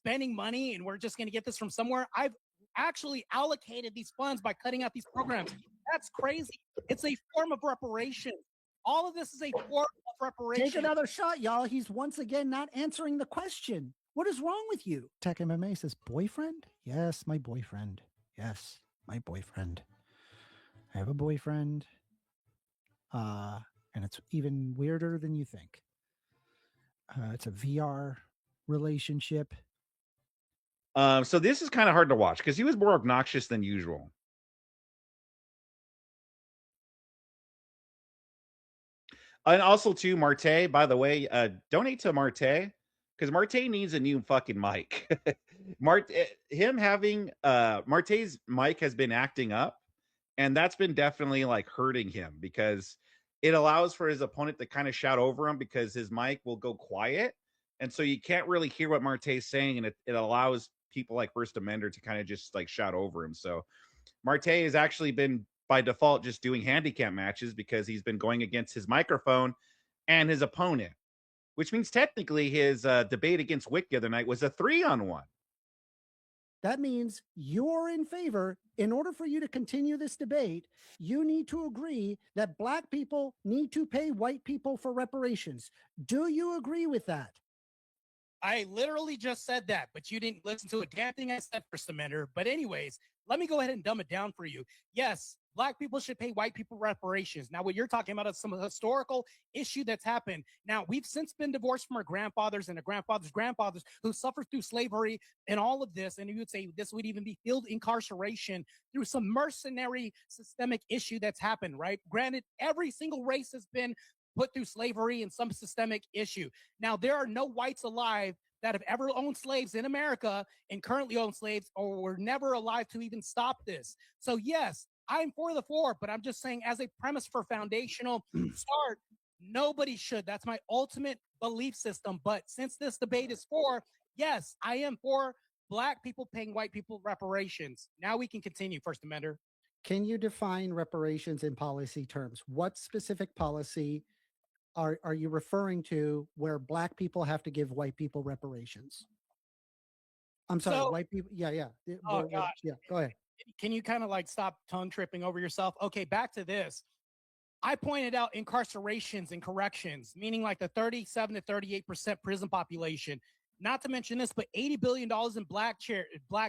spending money and we're just going to get this from somewhere. I've actually allocated these funds by cutting out these programs. That's crazy. It's a form of reparation. All of this is a form of Take reparation. another shot, y'all. He's once again not answering the question. What is wrong with you? Tech MMA says, boyfriend? Yes, my boyfriend. Yes, my boyfriend. I have a boyfriend. And it's even weirder than you think. It's a VR relationship. So this is kind of hard to watch because he was more obnoxious than usual. And also, too, Martae, by the way, donate to Martae because Martae needs a new fucking mic. Him having Martae's mic has been acting up, and that's been definitely like hurting him because it allows for his opponent to kind of shout over him because his mic will go quiet, and so you can't really hear what Martae's saying, and it allows people like First Amender to kind of just like shout over him. So Martae has actually been by default just doing handicap matches because he's been going against his microphone and his opponent, which means technically his debate against Wick the other night was a 3-on-1. That means you're in favor. In order for you to continue this debate, you need to agree that black people need to pay white people for reparations. Do you agree with that? I literally just said that, but you didn't listen to a damn thing I said, First Amender. But anyways, let me go ahead and dumb it down for you. Yes, black people should pay white people reparations. Now, what you're talking about is some historical issue that's happened. Now, we've since been divorced from our grandfathers and our grandfathers who suffered through slavery and all of this. And you would say this would even be field incarceration through some mercenary systemic issue that's happened, right? Granted, every single race has been put through slavery and some systemic issue. Now, there are no whites alive that have ever owned slaves in America and currently own slaves or were never alive to even stop this. So, yes, I'm for the four, but I'm just saying, as a premise for foundational start, nobody should. That's my ultimate belief system. But since this debate is for, yes, I am for black people paying white people reparations. Now we can continue, First Amender. Can you define reparations in policy terms? What specific policy are you referring to where black people have to give white people reparations? I'm sorry, So, white people. Yeah, yeah. oh gosh, Yeah, go ahead. can you kind of like stop tongue tripping over yourself? Okay, back to this. I pointed out incarcerations and corrections, meaning like the 37 to 38% prison population. Not to mention this, but $80 billion in black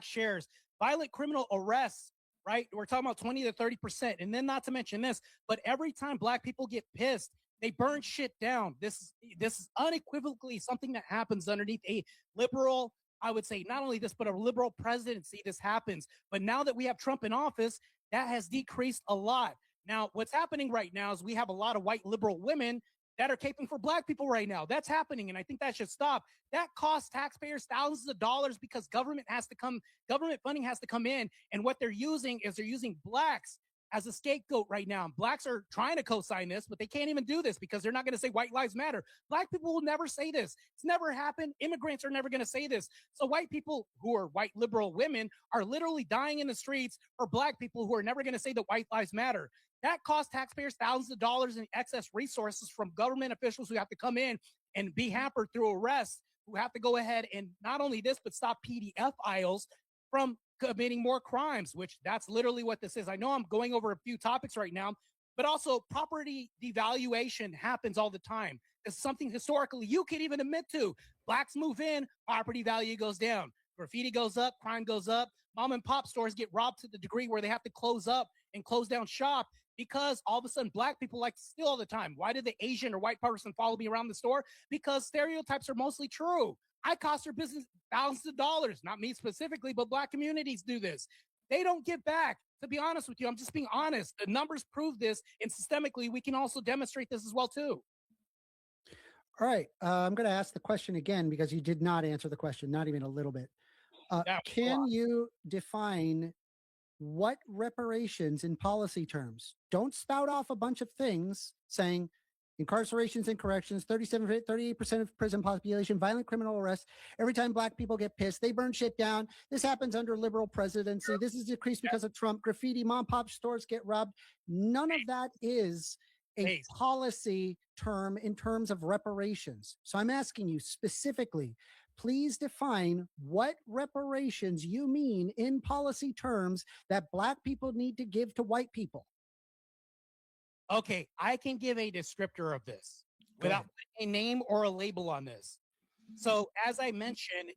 shares, violent criminal arrests, right? We're talking about 20 to 30%. And then not to mention this, but every time black people get pissed, they burn shit down. This is unequivocally something that happens underneath a liberal, I would say not only this, but a liberal presidency. This happens. But now that we have Trump in office, that has decreased a lot. Now, what's happening right now is we have a lot of white liberal women that are caping for black people right now. That's happening, and I think that should stop. That costs taxpayers thousands of dollars because government funding has to come in, and what they're using blacks as a scapegoat right now. And blacks are trying to co-sign this, but they can't even do this because they're not going to say white lives matter. Black people will never say this. It's never happened. Immigrants are never going to say this. So white people who are white liberal women are literally dying in the streets for black people who are never going to say that white lives matter. That costs taxpayers thousands of dollars in excess resources from government officials who have to come in and be hampered through arrests, who have to go ahead and not only this, but stop PDF aisles from committing more crimes, which that's literally what this is. I know I'm going over a few topics right now, but also property devaluation happens all the time. It's something historically you can't even admit to. Blacks move in, property value goes down. Graffiti goes up, crime goes up. Mom and pop stores get robbed to the degree where they have to close up and close down shop because all of a sudden black people like to steal all the time. Why did the Asian or white person follow me around the store? Because stereotypes are mostly true. I cost their business thousands of dollars, not me specifically, but black communities do this. They don't give back. To be honest with you, I'm just being honest. The numbers prove this, and systemically, we can also demonstrate this as well too. All right, I'm going to ask the question again because you did not answer the question, not even a little bit. Can you define what reparations in policy terms? Don't spout off a bunch of things saying incarcerations and corrections, 38% of prison population, violent criminal arrests. Every time black people get pissed, they burn shit down. This happens under liberal presidency. This is decreased because of Trump. Graffiti, mom pop stores get robbed. None of that is a policy term in terms of reparations. So I'm asking you specifically, please define what reparations you mean in policy terms that Black people need to give to white people. Okay, I can give a descriptor of this without putting a name or a label on this. So, as I mentioned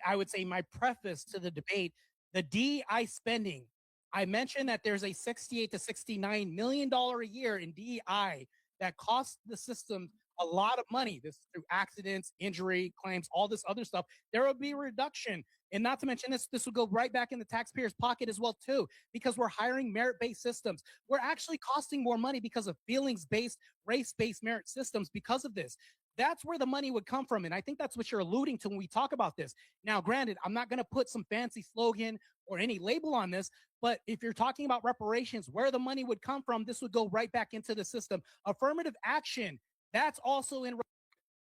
I would say my preface to the debate, the DEI spending, I mentioned that there's a $68 to $69 million a year in DEI that costs the system a lot of money. This is through accidents, injury claims, all this other stuff. There will be a reduction. And not to mention this will go right back in the taxpayer's pocket as well, too, because we're hiring merit-based systems. We're actually costing more money because of feelings-based, race-based merit systems because of this. That's where the money would come from. And I think that's what you're alluding to when we talk about this. Now, granted, I'm not going to put some fancy slogan or any label on this, but if you're talking about reparations, where the money would come from, this would go right back into the system. Affirmative action, that's also in.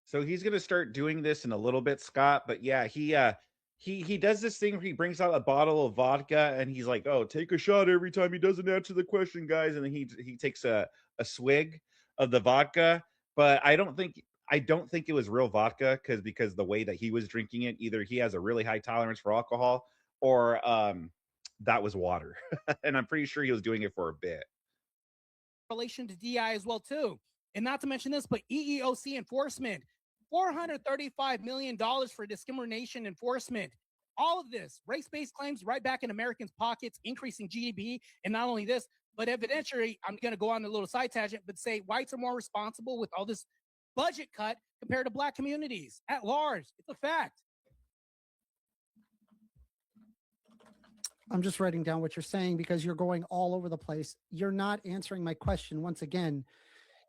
So he's going to start doing this in a little bit, Scott. But yeah, he does this thing where he brings out a bottle of vodka and he's like, "Oh, take a shot every time he doesn't answer the question, guys." And then he takes a swig of the vodka. But I don't think it was real vodka because the way that he was drinking it, either he has a really high tolerance for alcohol or that was water. And I'm pretty sure he was doing it for a bit. Relation to DI as well, too. And not to mention this, but EEOC enforcement, $435 million for discrimination enforcement. All of this, race-based claims right back in Americans' pockets, increasing GDP. And not only this, but evidentially, I'm going to go on a little side tangent, but say whites are more responsible with all this budget cut compared to Black communities at large. It's a fact. I'm just writing down what you're saying because you're going all over the place. You're not answering my question once again.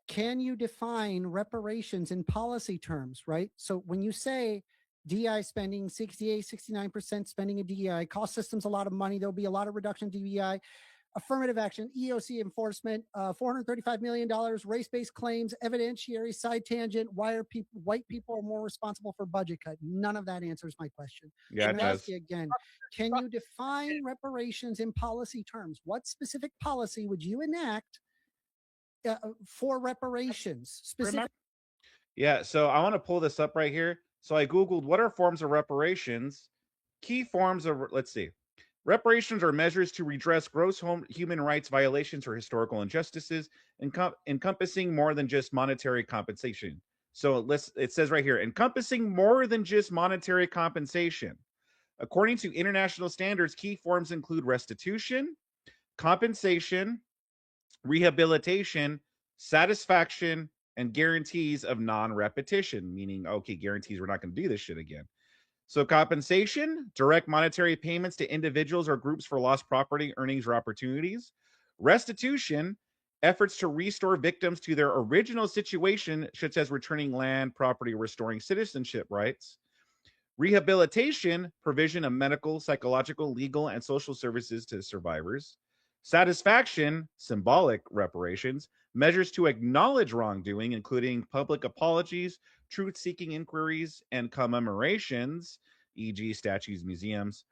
Can you define reparations in policy terms, right? So when you say DEI spending, 68, 69% spending in DEI, cost systems a lot of money, there'll be a lot of reduction in DEI, affirmative action, EOC enforcement, $435 million, race-based claims, evidentiary, side tangent, why are white people are more responsible for budget cut? None of that answers my question. Yeah, it does. Again, can you define reparations in policy terms? What specific policy would you enact for reparations? Specific. Yeah, so I want to pull this up right here. So I Googled what are forms of reparations. Key forms of, let's see. Reparations are measures to redress gross human rights violations or historical injustices, encompassing more than just monetary compensation. So it says right here, encompassing more than just monetary compensation. According to international standards, key forms include restitution, compensation, rehabilitation, satisfaction, and guarantees of non-repetition, meaning, okay, guarantees we're not going to do this shit again. So compensation, direct monetary payments to individuals or groups for lost property, earnings, or opportunities. Restitution, efforts to restore victims to their original situation, such as returning land, property, or restoring citizenship rights. Rehabilitation, provision of medical, psychological, legal, and social services to survivors. Satisfaction, symbolic reparations, measures to acknowledge wrongdoing, including public apologies, truth-seeking inquiries, and commemorations, e.g. statues, museums.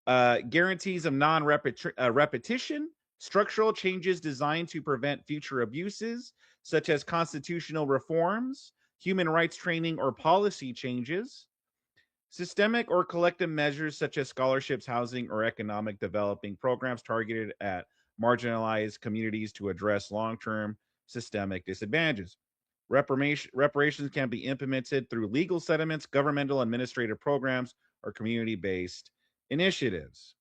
Guarantees of non-repetition, structural changes designed to prevent future abuses, such as constitutional reforms, human rights training, or policy changes. Systemic or collective measures such as scholarships, housing, or economic developing programs targeted at marginalized communities to address long-term systemic disadvantages. Reparations can be implemented through legal settlements, governmental administrative programs, or community-based initiatives.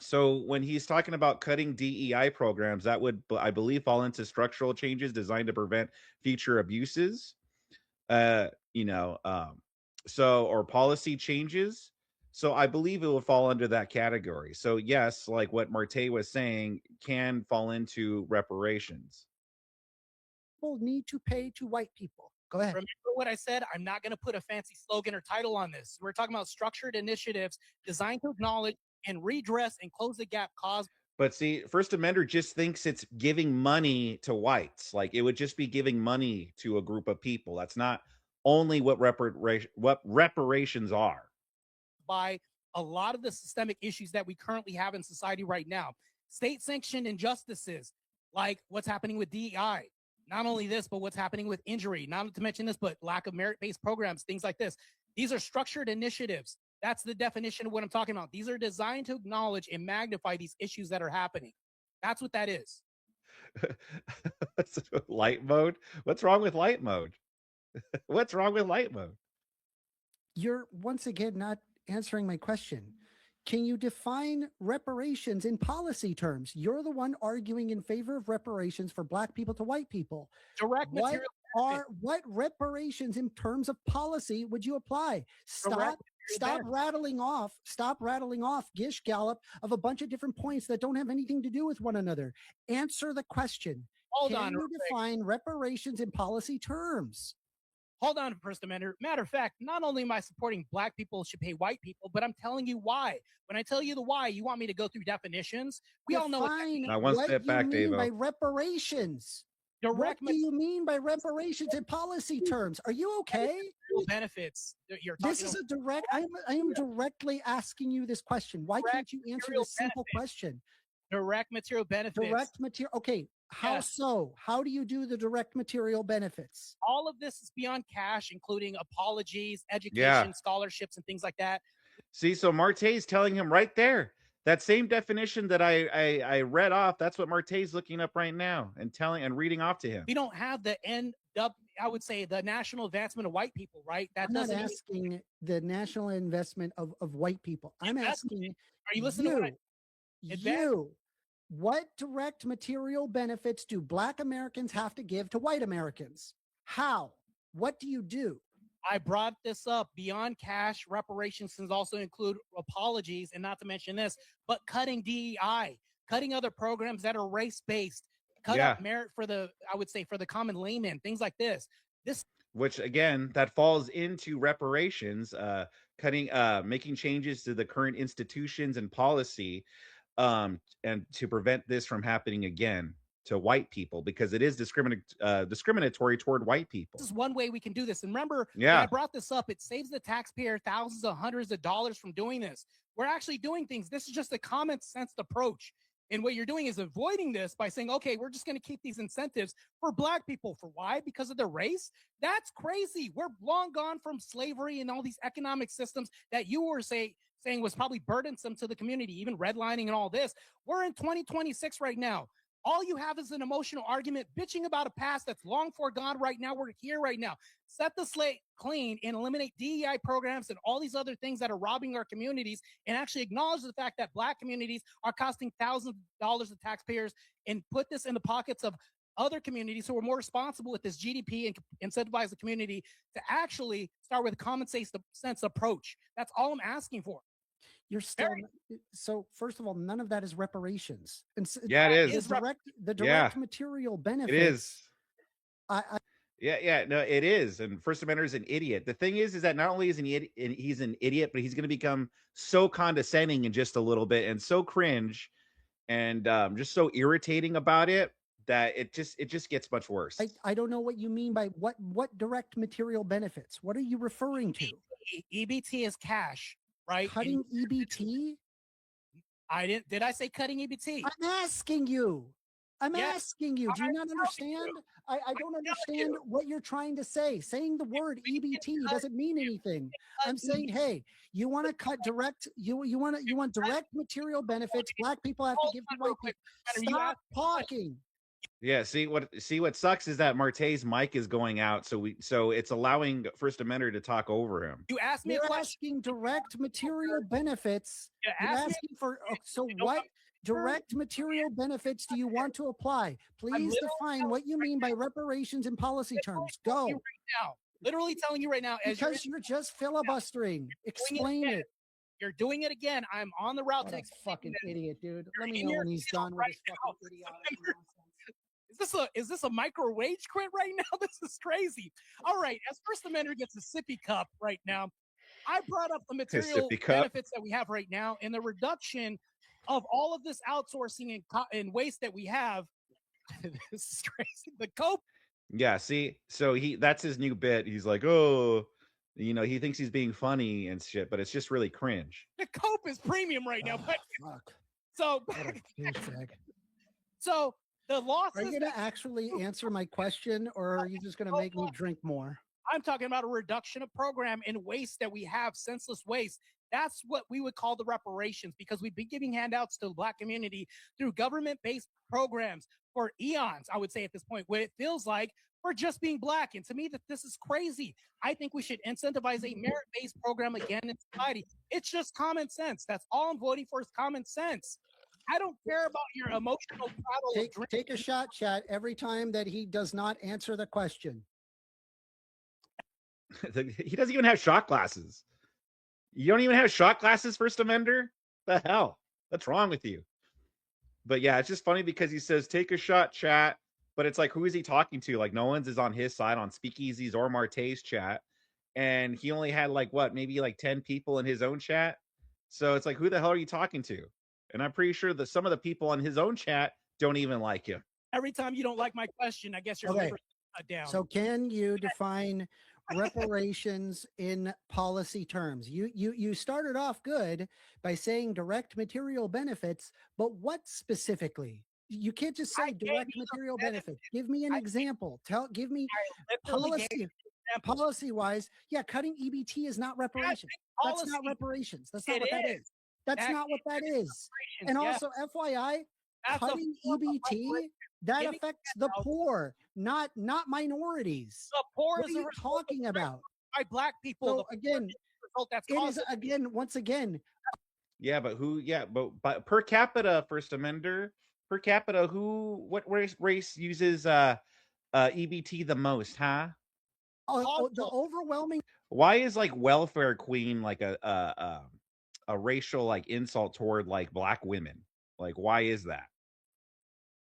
So when he's talking about cutting DEI programs, that would, I believe, fall into structural changes designed to prevent future abuses. So, or policy changes. So I believe it will fall under that category. So yes, like what Martae was saying, can fall into reparations. People need to pay to white people. Go ahead. Remember what I said? I'm not going to put a fancy slogan or title on this. We're talking about structured initiatives designed to acknowledge and redress and close the gap caused. But see, First Amender just thinks it's giving money to whites. Like it would just be giving money to a group of people. That's not only what reparations are. By a lot of the systemic issues that we currently have in society right now. State-sanctioned injustices, like what's happening with DEI. Not only this, but what's happening with injury. Not to mention this, but lack of merit-based programs, things like this. These are structured initiatives. That's the definition of what I'm talking about. These are designed to acknowledge and magnify these issues that are happening. That's what that is. Light mode? What's wrong with light mode? What's wrong with light mode? You're once again not answering my question. Can you define reparations in policy terms? You're the one arguing in favor of reparations for Black people to white people. Direct material what reparations in terms of policy would you apply? Stop rattling off gish gallop of a bunch of different points that don't have anything to do with one another. Answer the question. Can you define reparations in policy terms? Hold on, First Amender. Matter of fact, not only am I supporting Black people should pay white people, but I'm telling you why. When I tell you the why, you want me to go through definitions? We all know one step back, Dave. By reparations. What do you mean by reparations in policy terms? Are you okay? Benefits. This is a direct. I am directly asking you this question. Why can't you answer this simple question? Direct material benefits. Direct material. Okay. How so? How do you do the direct material benefits? All of this is beyond cash, including apologies, education, scholarships, and things like that. See, so Martae's telling him right there. That same definition that I read off, that's what Martae's looking up right now and reading off to him. We don't have the I would say the national advancement of white people, right? I'm not asking the national investment of white people. I'm asking, are you listening what direct material benefits do Black Americans have to give to white Americans? How? What do you do? I brought this up. Beyond cash, reparations can also include apologies, and not to mention this, but cutting DEI, cutting other programs that are race-based, cut up merit for the common layman, things like this. Which again, that falls into reparations, making changes to the current institutions and policy, and to prevent this from happening again to white people, because it is discriminatory toward white people. This is one way we can do this. And remember, when I brought this up, it saves the taxpayer thousands of hundreds of dollars from doing this. We're actually doing things. This is just a common sense approach. And what you're doing is avoiding this by saying, okay, we're just going to keep these incentives for Black people. For why? Because of their race? That's crazy. We're long gone from slavery and all these economic systems that you were saying was probably burdensome to the community, even redlining and all this. We're in 2026 right now. All you have is an emotional argument, bitching about a past that's long foregone right now. We're here right now. Set the slate clean and eliminate DEI programs and all these other things that are robbing our communities, and actually acknowledge the fact that Black communities are costing thousands of dollars to taxpayers, and put this in the pockets of other communities who are more responsible with this GDP and incentivize the community to actually start with a common sense approach. That's all I'm asking for. You're still so. First of all, none of that is reparations. And it is the direct material benefits. It is. No, it is. And First Amender is an idiot. The thing is that not only is he's an idiot, but he's going to become so condescending in just a little bit, and so cringe, and just so irritating about it, that it just gets much worse. I don't know what you mean by what direct material benefits. What are you referring to? EBT is cash. Right? Cutting EBT? Did I say cutting EBT? I'm asking you. Do you not understand? I don't understand what you're trying to say. Saying the word EBT doesn't mean anything. I'm saying, hey, you want to cut direct, you want direct material benefits Black people have to give to white people. Stop talking. Yeah, see what sucks is that Martae's mic is going out, so it's allowing First Amender to talk over him. You asked me You're asking direct material benefits. You're asking for what direct material benefits do you want to apply? Please define what you mean by reparations in policy terms. Go. Literally telling you right now. Because you're just filibustering. Explain it. You're doing it again. I'm on the route to fucking idiot, dude. Let me know when he's done with his fucking idiotic nonsense. Is this a micro wage quit right now? This is crazy. All right, as First Amender gets a sippy cup right now, I brought up the material benefits that we have right now and the reduction of all of this outsourcing and waste that we have. This is crazy. The cope. Yeah, see, so that's his new bit. He's like, oh, he thinks he's being funny and shit, but it's just really cringe. The cope is premium right now. But fuck. So the losses. Are you going to actually answer my question, or are you just going to make me drink more? I'm talking about a reduction of program and waste that we have, senseless waste. That's what we would call the reparations, because we've been giving handouts to the Black community through government-based programs for eons, I would say at this point, what it feels like for just being Black. And to me, that this is crazy. I think we should incentivize a merit-based program again in society. It's just common sense. That's all I'm voting for, is common sense. I don't care about your emotional battle. Take a shot, chat, every time that he does not answer the question. He doesn't even have shot glasses. You don't even have shot glasses, First Amender? The hell? What's wrong with you? But yeah, it's just funny because he says, take a shot, chat. But it's like, who is he talking to? Like, no one's is on his side on Speakeasy's or Martae's chat. And he only had like, what, maybe like 10 people in his own chat. So it's like, who the hell are you talking to? And I'm pretty sure that some of the people on his own chat don't even like him. Every time you don't like my question, I guess you're okay. Down. So can you define reparations in policy terms? You started off good by saying direct material benefits, but what specifically? You can't just say direct material benefit. Give me an example. Give me policy wise. Yeah, cutting EBT is not reparations. That's not reparations. That's not what that is. That's not what that is. And also, FYI, cutting EBT, that affects the poor, not minorities. The poor what are you talking about? By Black people. So again, it is once again. Yeah, but who? Yeah, but per capita, First Amender, per capita, what race uses EBT the most? Huh? The overwhelming. Why is like welfare queen like a racial like insult toward like Black women? Like, why is that?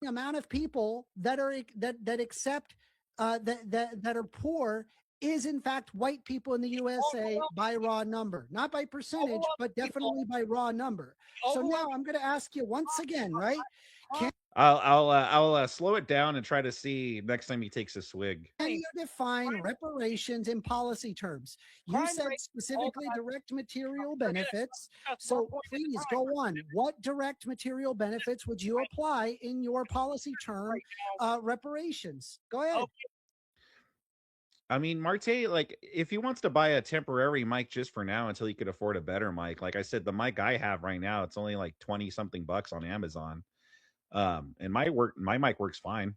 The amount of people that are that accept that are poor is in fact white people in the USA by raw number, not by percentage, but definitely by raw number. So now I'm going to ask you once again, right? I'll slow it down and try to see next time he takes a swig. Can you define reparations in policy terms? You said specifically direct material benefits. So please go on. What direct material benefits would you apply in your policy term reparations? Go ahead. I mean, Martae, like, if he wants to buy a temporary mic just for now until he could afford a better mic, like I said, the mic I have right now, it's only like 20 something bucks on Amazon. And my mic works fine.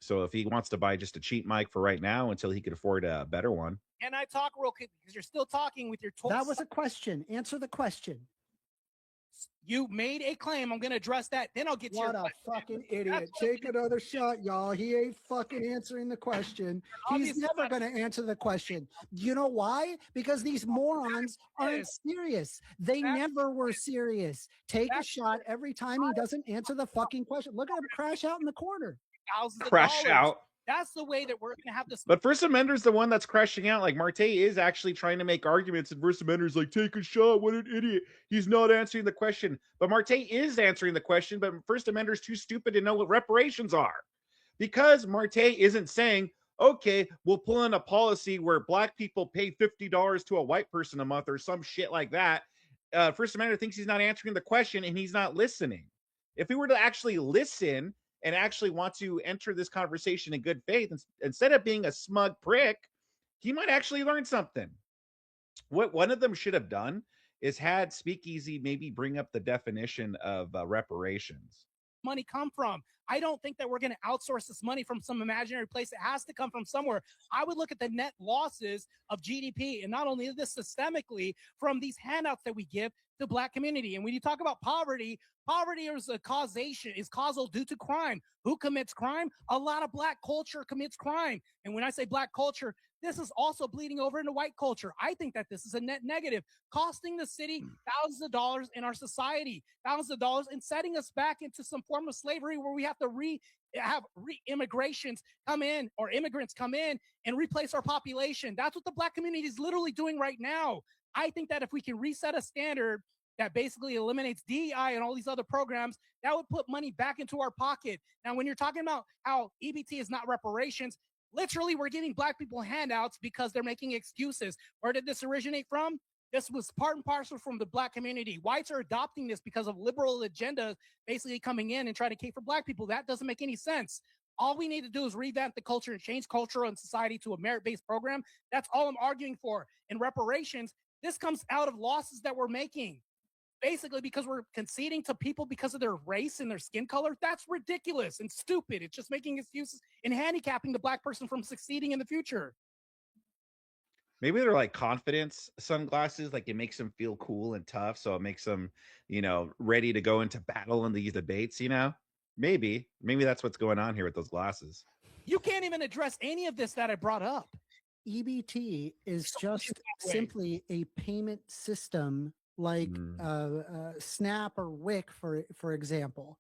So if he wants to buy just a cheap mic for right now until he could afford a better one. Can I talk real quick? Because you're still talking with your That was a question. Answer the question. You made a claim. I'm going to address that. Then I'll get to What a fucking idiot. Take another shot, y'all. He ain't fucking answering the question. He's never going to answer the question. You know why? Because these morons aren't serious. They never were serious. Take a shot every time he doesn't answer the fucking question. Look at him crash out in the corner. Crash out. That's the way that we're going to have this. But First Amender's the one that's crashing out. Like, Martae is actually trying to make arguments, and First Amender's like, take a shot. What an idiot. He's not answering the question. But Martae is answering the question, but First Amender's too stupid to know what reparations are. Because Martae isn't saying, okay, we'll pull in a policy where Black people pay $50 to a white person a month or some shit like that. First Amender thinks he's not answering the question, and he's not listening. If he were to actually listen and actually want to enter this conversation in good faith, instead of being a smug prick, he might actually learn something. What one of them should have done is had Speakeasy maybe bring up the definition of reparations. Money come from? I don't think that we're going to outsource this money from some imaginary place. It has to come from somewhere. I would look at the net losses of GDP, and not only this systemically from these handouts that we give the Black community. And when you talk about poverty is a causation, is causal due to crime. Who commits crime? A lot of Black culture commits crime. And when I say Black culture, this is also bleeding over into white culture. I think that this is a net negative, costing the city thousands of dollars in our society, thousands of dollars, and setting us back into some form of slavery where we have to have immigrants come in and replace our population. That's what the Black community is literally doing right now. I think that if we can reset a standard that basically eliminates DEI and all these other programs, that would put money back into our pocket. Now, when you're talking about how EBT is not reparations, literally we're giving Black people handouts because they're making excuses. Where did this originate from? This was part and parcel from the Black community. Whites are adopting this because of liberal agendas basically coming in and trying to cater for Black people. That doesn't make any sense. All we need to do is revamp the culture and change culture and society to a merit-based program. That's all I'm arguing for. In reparations, this comes out of losses that we're making. Basically, because we're conceding to people because of their race and their skin color. That's ridiculous and stupid. It's just making excuses and handicapping the black person from succeeding in the future. Maybe they're like confidence sunglasses, like it makes them feel cool and tough, so it makes them, ready to go into battle in these debates. Maybe that's what's going on here with those glasses. You can't even address any of this that I brought up. EBT is just simply a payment system like SNAP or WIC, for example.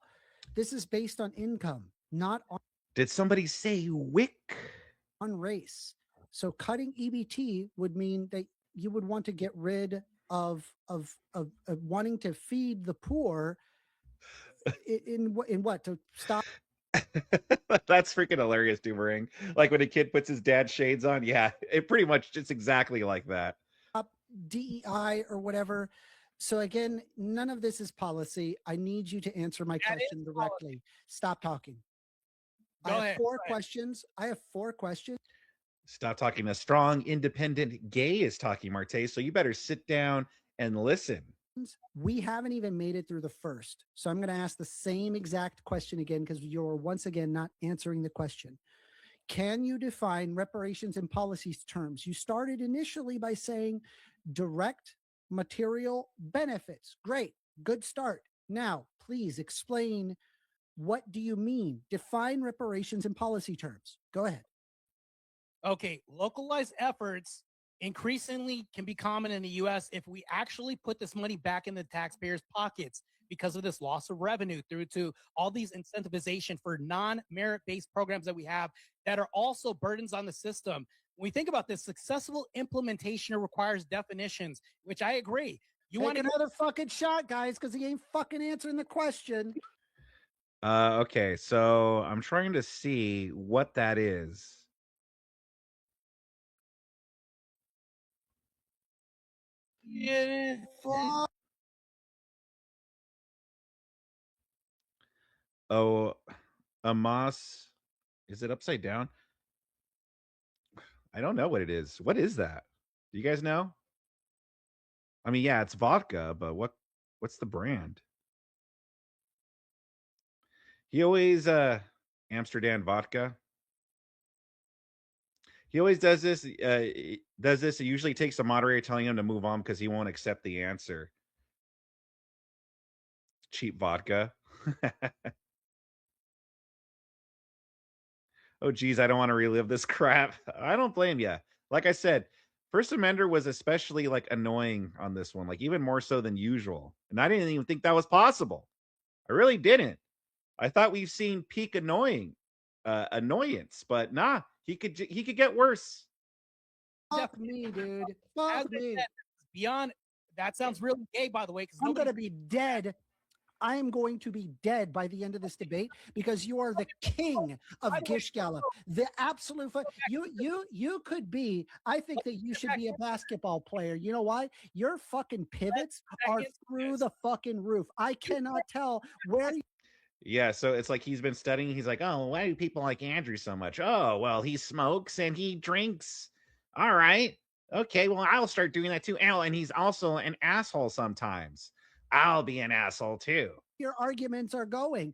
This is based on income, not on. Did somebody say WIC? On race. So cutting EBT would mean that you would want to get rid of wanting to feed the poor. In what to stop? That's freaking hilarious, Doomerang. Like when a kid puts his dad's shades on, yeah, it pretty much just exactly like that. DEI or whatever. So again, none of this is policy. I need you to answer my question directly. Stop talking. I have four questions. Stop talking. A strong, independent gay is talking, Martae. So you better sit down and listen. We haven't even made it through the first. So I'm going to ask the same exact question again because you're once again not answering the question. Can you define reparations in policy terms? You started initially by saying direct material benefits. Great. Good start. Now, please explain, what do you mean? Define reparations in policy terms. Go ahead. Okay. Localized efforts increasingly can be common in the U.S. if we actually put this money back in the taxpayers' pockets because of this loss of revenue through to all these incentivization for non-merit-based programs that we have that are also burdens on the system. When we think about this, successful implementation requires definitions, which I agree. You want another fucking shot, guys, because he ain't fucking answering the question. Okay, so I'm trying to see what that is. Yeah. Oh, Amos. Is it upside down? I don't know what it is. What is that? Do you guys know? I mean, yeah, it's vodka, but what's the brand? He always Amsterdam vodka. He always does this. He usually takes the moderator telling him to move on because he won't accept the answer. Cheap vodka. Oh, geez, I don't want to relive this crap. I don't blame you. Like I said, First Amender was especially like annoying on this one, like even more so than usual. And I didn't even think that was possible. I really didn't. I thought we've seen peak annoyance, but nah, he could get worse. Fuck me, dude. Fuck me. Beyond that sounds really gay, by the way. Because I'm gonna be dead. I am going to be dead by the end of this debate because you are the king of Gishgala, the absolute. You could be. I think that you should be a basketball player. You know why? Your fucking pivots are through the fucking roof. I cannot tell where. Yeah, so it's like he's been studying. He's like, oh, why do people like Andrew so much? Oh, well, he smokes and he drinks. All right. Okay, well, I'll start doing that too. And he's also an asshole sometimes. I'll be an asshole too. Your arguments are going.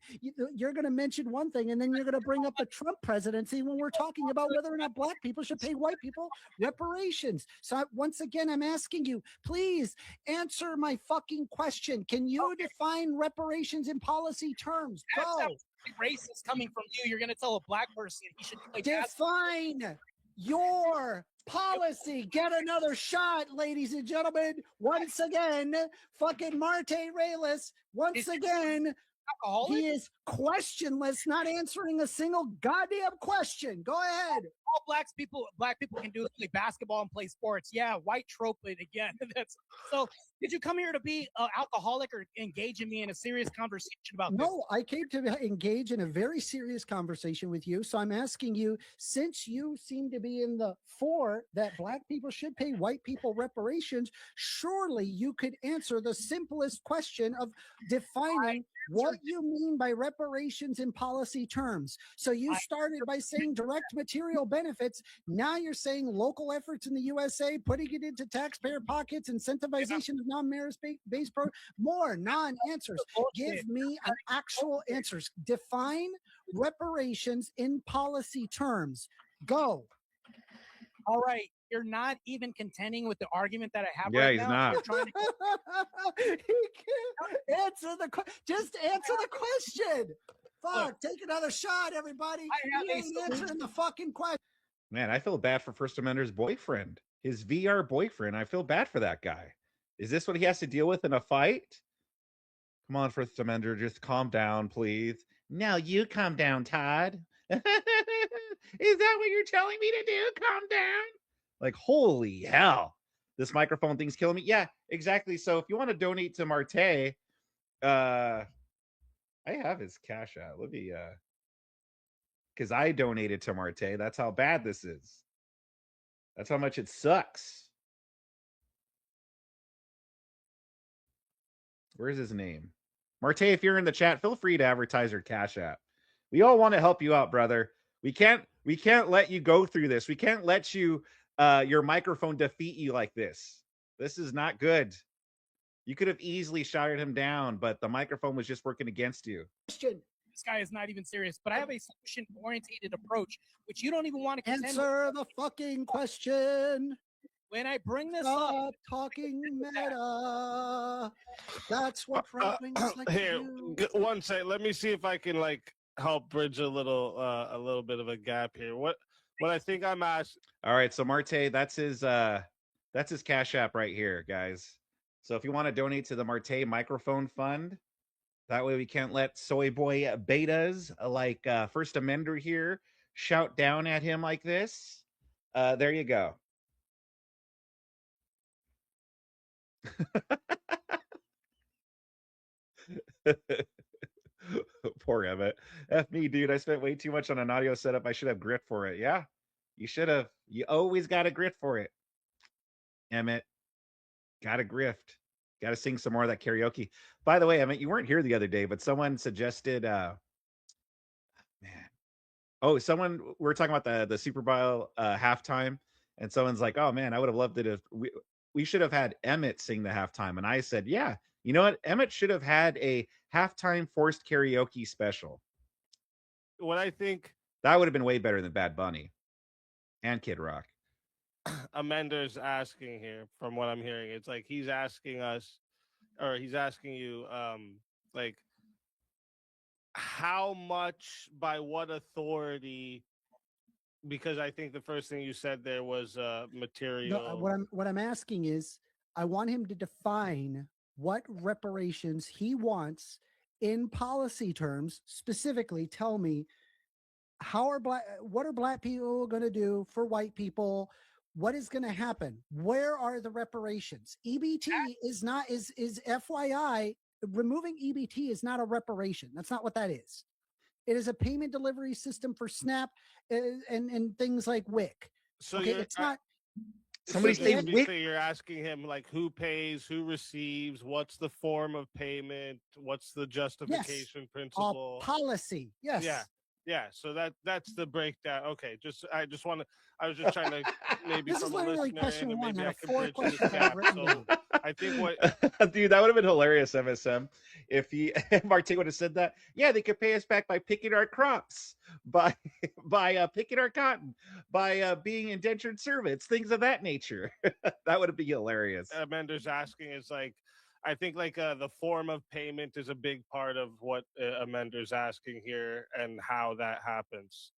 You're going to mention one thing and then you're going to bring up the Trump presidency when we're talking about whether or not black people should pay white people reparations. So once again, I'm asking you, please answer my fucking question. Can you define reparations in policy terms? Go. Racist coming from you. You're going to tell a black person he should define your policy. Get another shot, ladies and gentlemen. Once again, fucking Martae Reyes. Once again, he is questionless, not answering a single goddamn question. Go ahead. all black people can do is play basketball and play sports. Yeah, white trope it again. That's so. Did you come here to be alcoholic or engage in me in a serious conversation about this? No, I came to engage in a very serious conversation with you. So I'm asking you, since you seem to be in the for that black people should pay white people reparations, surely you could answer the simplest question of defining what you mean by reparations in policy terms. So you started by saying direct material benefits. Now you're saying local efforts in the USA, putting it into taxpayer pockets, incentivization of non-merit-based programs, more non-answers. Give me an actual answers. Define reparations in policy terms. Go. All right. You're not even contending with the argument that I have Yeah, right he's now. not. You're trying to He can't answer just answer the question. Fuck, take another shot, everybody. He ain't answering the fucking question. Man, I feel bad for First Amender's boyfriend, his VR boyfriend. I feel bad for that guy. Is this what he has to deal with in a fight? Come on, First Amender, just calm down, please. No, you calm down, Todd. Is that what you're telling me to do? Calm down. Like, holy hell. This microphone thing's killing me. Yeah, exactly. So if you want to donate to Martae, I have his cash out. Let me because I donated to Martae. That's how bad this is. That's how much it sucks. Where's his name? Martae, if you're in the chat, feel free to advertise your cash app. We all want to help you out, brother. We can't let you go through this. We can't let you your microphone defeat you like this. This is not good. You could have easily shouted him down, but the microphone was just working against you. This guy is not even serious, but I have a solution-oriented approach, which you don't even want to contend answer the fucking question. When I bring this up, talking meta. That's what right wingers like here, to do. One second. Let me see if I can help bridge a little bit of a gap here. What I think I'm asking. All right, so Martae, that's his cash app right here, guys. So if you want to donate to the Martae Microphone Fund, that way we can't let soy boy betas like First Amender here shout down at him like this. There you go. Poor Emmett. F me, dude. I spent way too much on an audio setup. I should have grit for it. Yeah, you should have. You always got a grit for it. Emmett, got a grift. Got to sing some more of that karaoke. By the way, Emmett, you weren't here the other day, but someone suggested, we were talking about the Super Bowl halftime, and someone's like, oh man, I would have loved it if we should have had Emmett sing the halftime. And I said, yeah, you know what? Emmett should have had a halftime forced karaoke special. What I think that would have been way better than Bad Bunny and Kid Rock. Amender's asking here, from what I'm hearing, it's like he's asking us, or he's asking you, how much, by what authority? Because I think the first thing you said there was material. No, what I'm asking is, I want him to define what reparations he wants in policy terms. Specifically, tell me what are black people going to do for white people? What is going to happen? Where are the reparations? EBT is FYI, removing EBT is not a reparation. That's not what that is. It is a payment delivery system for SNAP and things like WIC. So okay, it's not. Somebody say WIC. You're asking him who pays, who receives, what's the form of payment, what's the justification principle, policy. Yes. Yeah. So that's the breakdown. Okay. I was just trying to maybe this from is a literally listener question one. maybe I I have can 4 bridge questions the I've gap. written down. I think Dude, that would have been hilarious, MSM, if Martae would have said that. Yeah, they could pay us back by picking our crops, by picking our cotton, by being indentured servants, things of that nature. That would be hilarious. Amender's asking is I think the form of payment is a big part of what Amender's asking here and how that happens.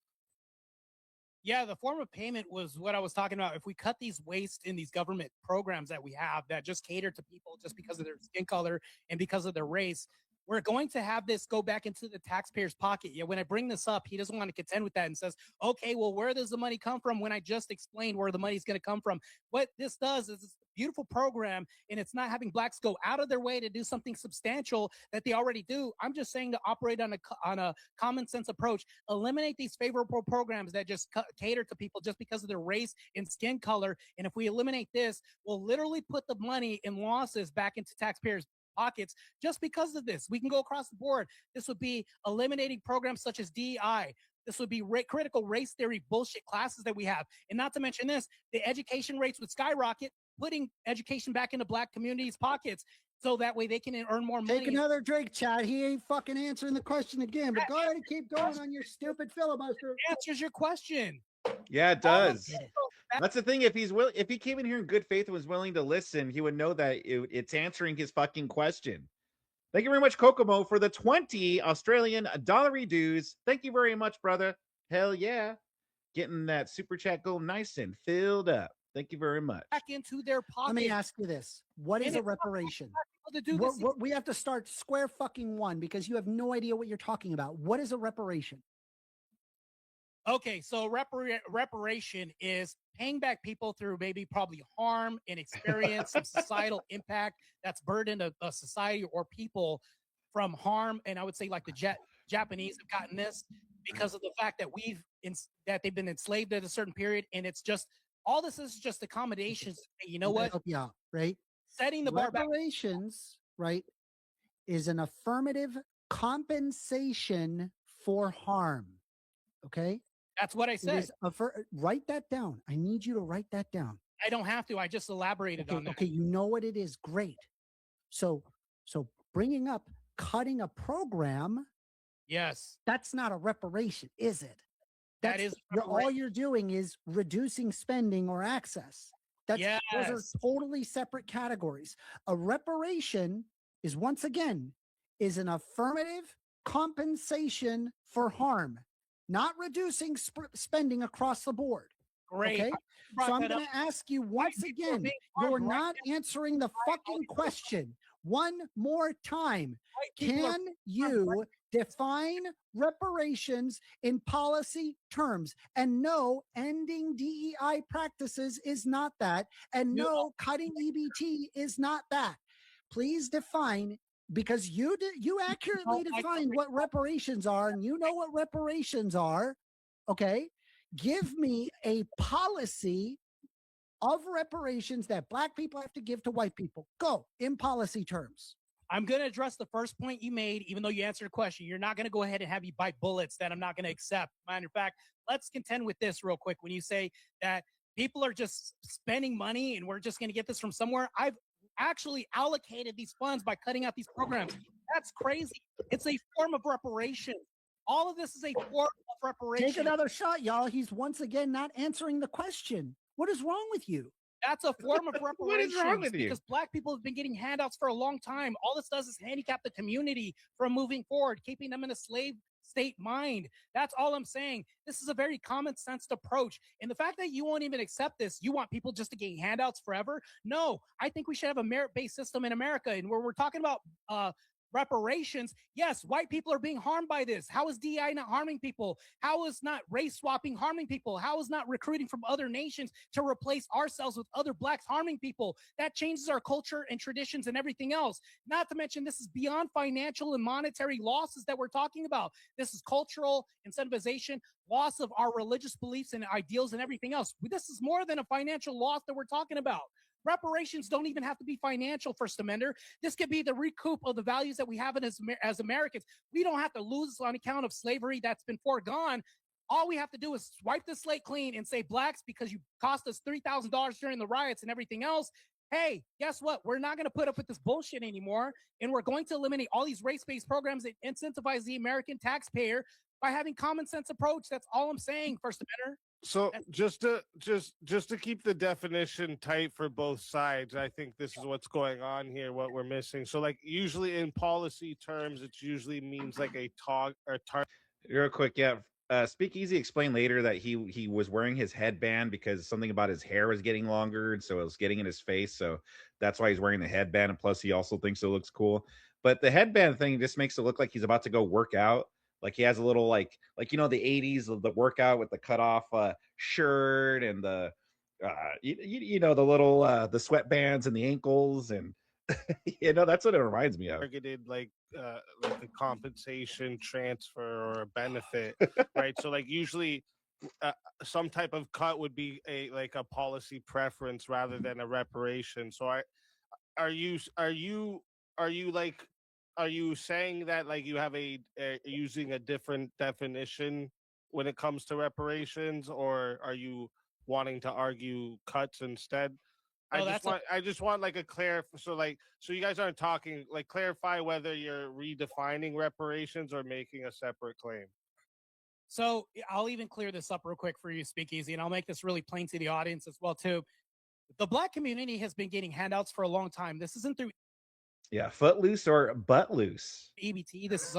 Yeah, the form of payment was what I was talking about. If we cut these waste in these government programs that we have that just cater to people just because of their skin color and because of their race, we're going to have this go back into the taxpayer's pocket. Yeah, when I bring this up, he doesn't want to contend with that and says, okay, well, where does the money come from when I just explained where the money's going to come from? What this does is it's a beautiful program, and it's not having blacks go out of their way to do something substantial that they already do. I'm just saying to operate on a common sense approach, eliminate these favorable programs that just cater to people just because of their race and skin color. And if we eliminate this, we'll literally put the money in losses back into taxpayers' pockets just because of this. We can go across the board. This would be eliminating programs such as DEI. This would be critical race theory bullshit classes that we have. And not to mention this, the education rates would skyrocket, putting education back into black communities' pockets so that way they can earn more money. Take another drink, Chad. He ain't fucking answering the question again, but go ahead and keep going on your stupid filibuster. Answers your question. Yeah, it does. That's the thing. If he came in here in good faith and was willing to listen, he would know that it's answering his fucking question. Thank you very much, Kokomo, for the 20 Australian dollary dues. Thank you very much, brother. Hell yeah. Getting that super chat going nice and filled up. Thank you very much. Back into their pocket. Let me ask you this. What is a reparation? We have to start square fucking one because you have no idea what you're talking about. What is a reparation? Okay, so reparation is paying back people through probably harm and experience, some societal impact that's burdened a society or people from harm. And I would say like the Japanese have gotten this because of the fact that that they've been enslaved at a certain period. And it's just, all this is just accommodations. You know what? Help you out, right? Setting the bar back. Reparations, right, is an affirmative compensation for harm. Okay? That's what I said. Write that down. I need you to write that down. I don't have to. I just elaborated on that. Okay, you know what it is. Great. So bringing up cutting a program. Yes. That's not a reparation, is it? That is all you're doing is reducing spending or access. Those are totally separate categories. A reparation is, once again, is an affirmative compensation for harm, not reducing spending across the board. Great. Okay? So I'm going to ask you once again, you're not answering the fucking question. One more time. Can you define reparations in policy terms? And no, ending DEI practices is not that. And no, cutting EBT is not that. Please define, because you accurately defined what reparations are, and you know what reparations are. Okay? Give me a policy of reparations that black people have to give to white people. Go in policy terms. I'm going to address the first point you made, even though you answered the question. You're not going to go ahead and have you bite bullets that I'm not going to accept. Matter of fact, let's contend with this real quick. When you say that people are just spending money and we're just going to get this from somewhere, I've actually allocated these funds by cutting out these programs. That's crazy. It's a form of reparation. All of this is a form of reparation. Take another shot, y'all. He's once again not answering the question. What is wrong with you? That's a form of reparations. What is wrong with you? Because black people have been getting handouts for a long time. All this does is handicap the community from moving forward, keeping them in a slave state mind. That's all I'm saying. This is a very common sense approach. And the fact that you won't even accept this, you want people just to get handouts forever? No, I think we should have a merit-based system in America. And where we're talking about reparations, yes, white people are being harmed by this. How is DI not harming people? How is not race swapping harming people? How is not recruiting from other nations to replace ourselves with other blacks harming people? That changes our culture and traditions and everything else. Not to mention, this is beyond financial and monetary losses that we're talking about. This is cultural incentivization, loss of our religious beliefs and ideals and everything else. This is more than a financial loss that we're talking about. Reparations don't even have to be financial, First Amender. This could be the recoup of the values that we have as Americans. We don't have to lose on account of slavery that's been foregone. All we have to do is wipe the slate clean and say, blacks, because you cost us $3,000 during the riots and everything else, hey, guess what? We're not going to put up with this bullshit anymore. And we're going to eliminate all these race-based programs that incentivize the American taxpayer by having common sense approach. That's all I'm saying, First Amender. So just to keep the definition tight for both sides, I think this is what's going on here, what we're missing. So like usually in policy terms, it usually means like a target. Real quick, yeah. Speakeasy explained later that he was wearing his headband because something about his hair was getting longer, and so it was getting in his face. So that's why he's wearing the headband. And plus, he also thinks it looks cool. But the headband thing just makes it look like he's about to go work out. Like he has a little like the '80s of the workout with the cut off shirt and the the little the sweatbands and the ankles and that's what it reminds me of. Targeted like a compensation transfer or a benefit, right? So like usually some type of cut would be a policy preference rather than a reparation. So are you like are you saying that like you have using a different definition when it comes to reparations, or are you wanting to argue cuts instead? I just want like a so you guys aren't talking like clarify whether you're redefining reparations or making a separate claim. So I'll even clear this up real quick for you, Speakeasy, and I'll make this really plain to the audience as well too. The Black community has been getting handouts for a long time. This isn't through footloose or butt loose. EBT. This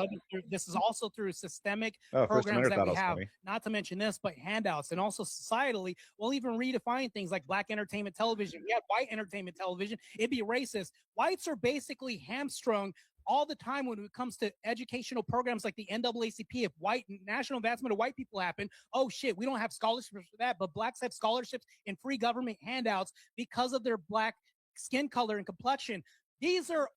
is also through systemic First programs Amender that we have. funny. Not to mention this, but handouts, and also societally, we'll even redefine things like Black entertainment television. We had white entertainment television. It'd be racist. Whites are basically hamstrung all the time when it comes to educational programs like the NAACP. If white national advancement of white people happen, oh shit, we don't have scholarships for that, but blacks have scholarships and free government handouts because of their Black skin color and complexion. These are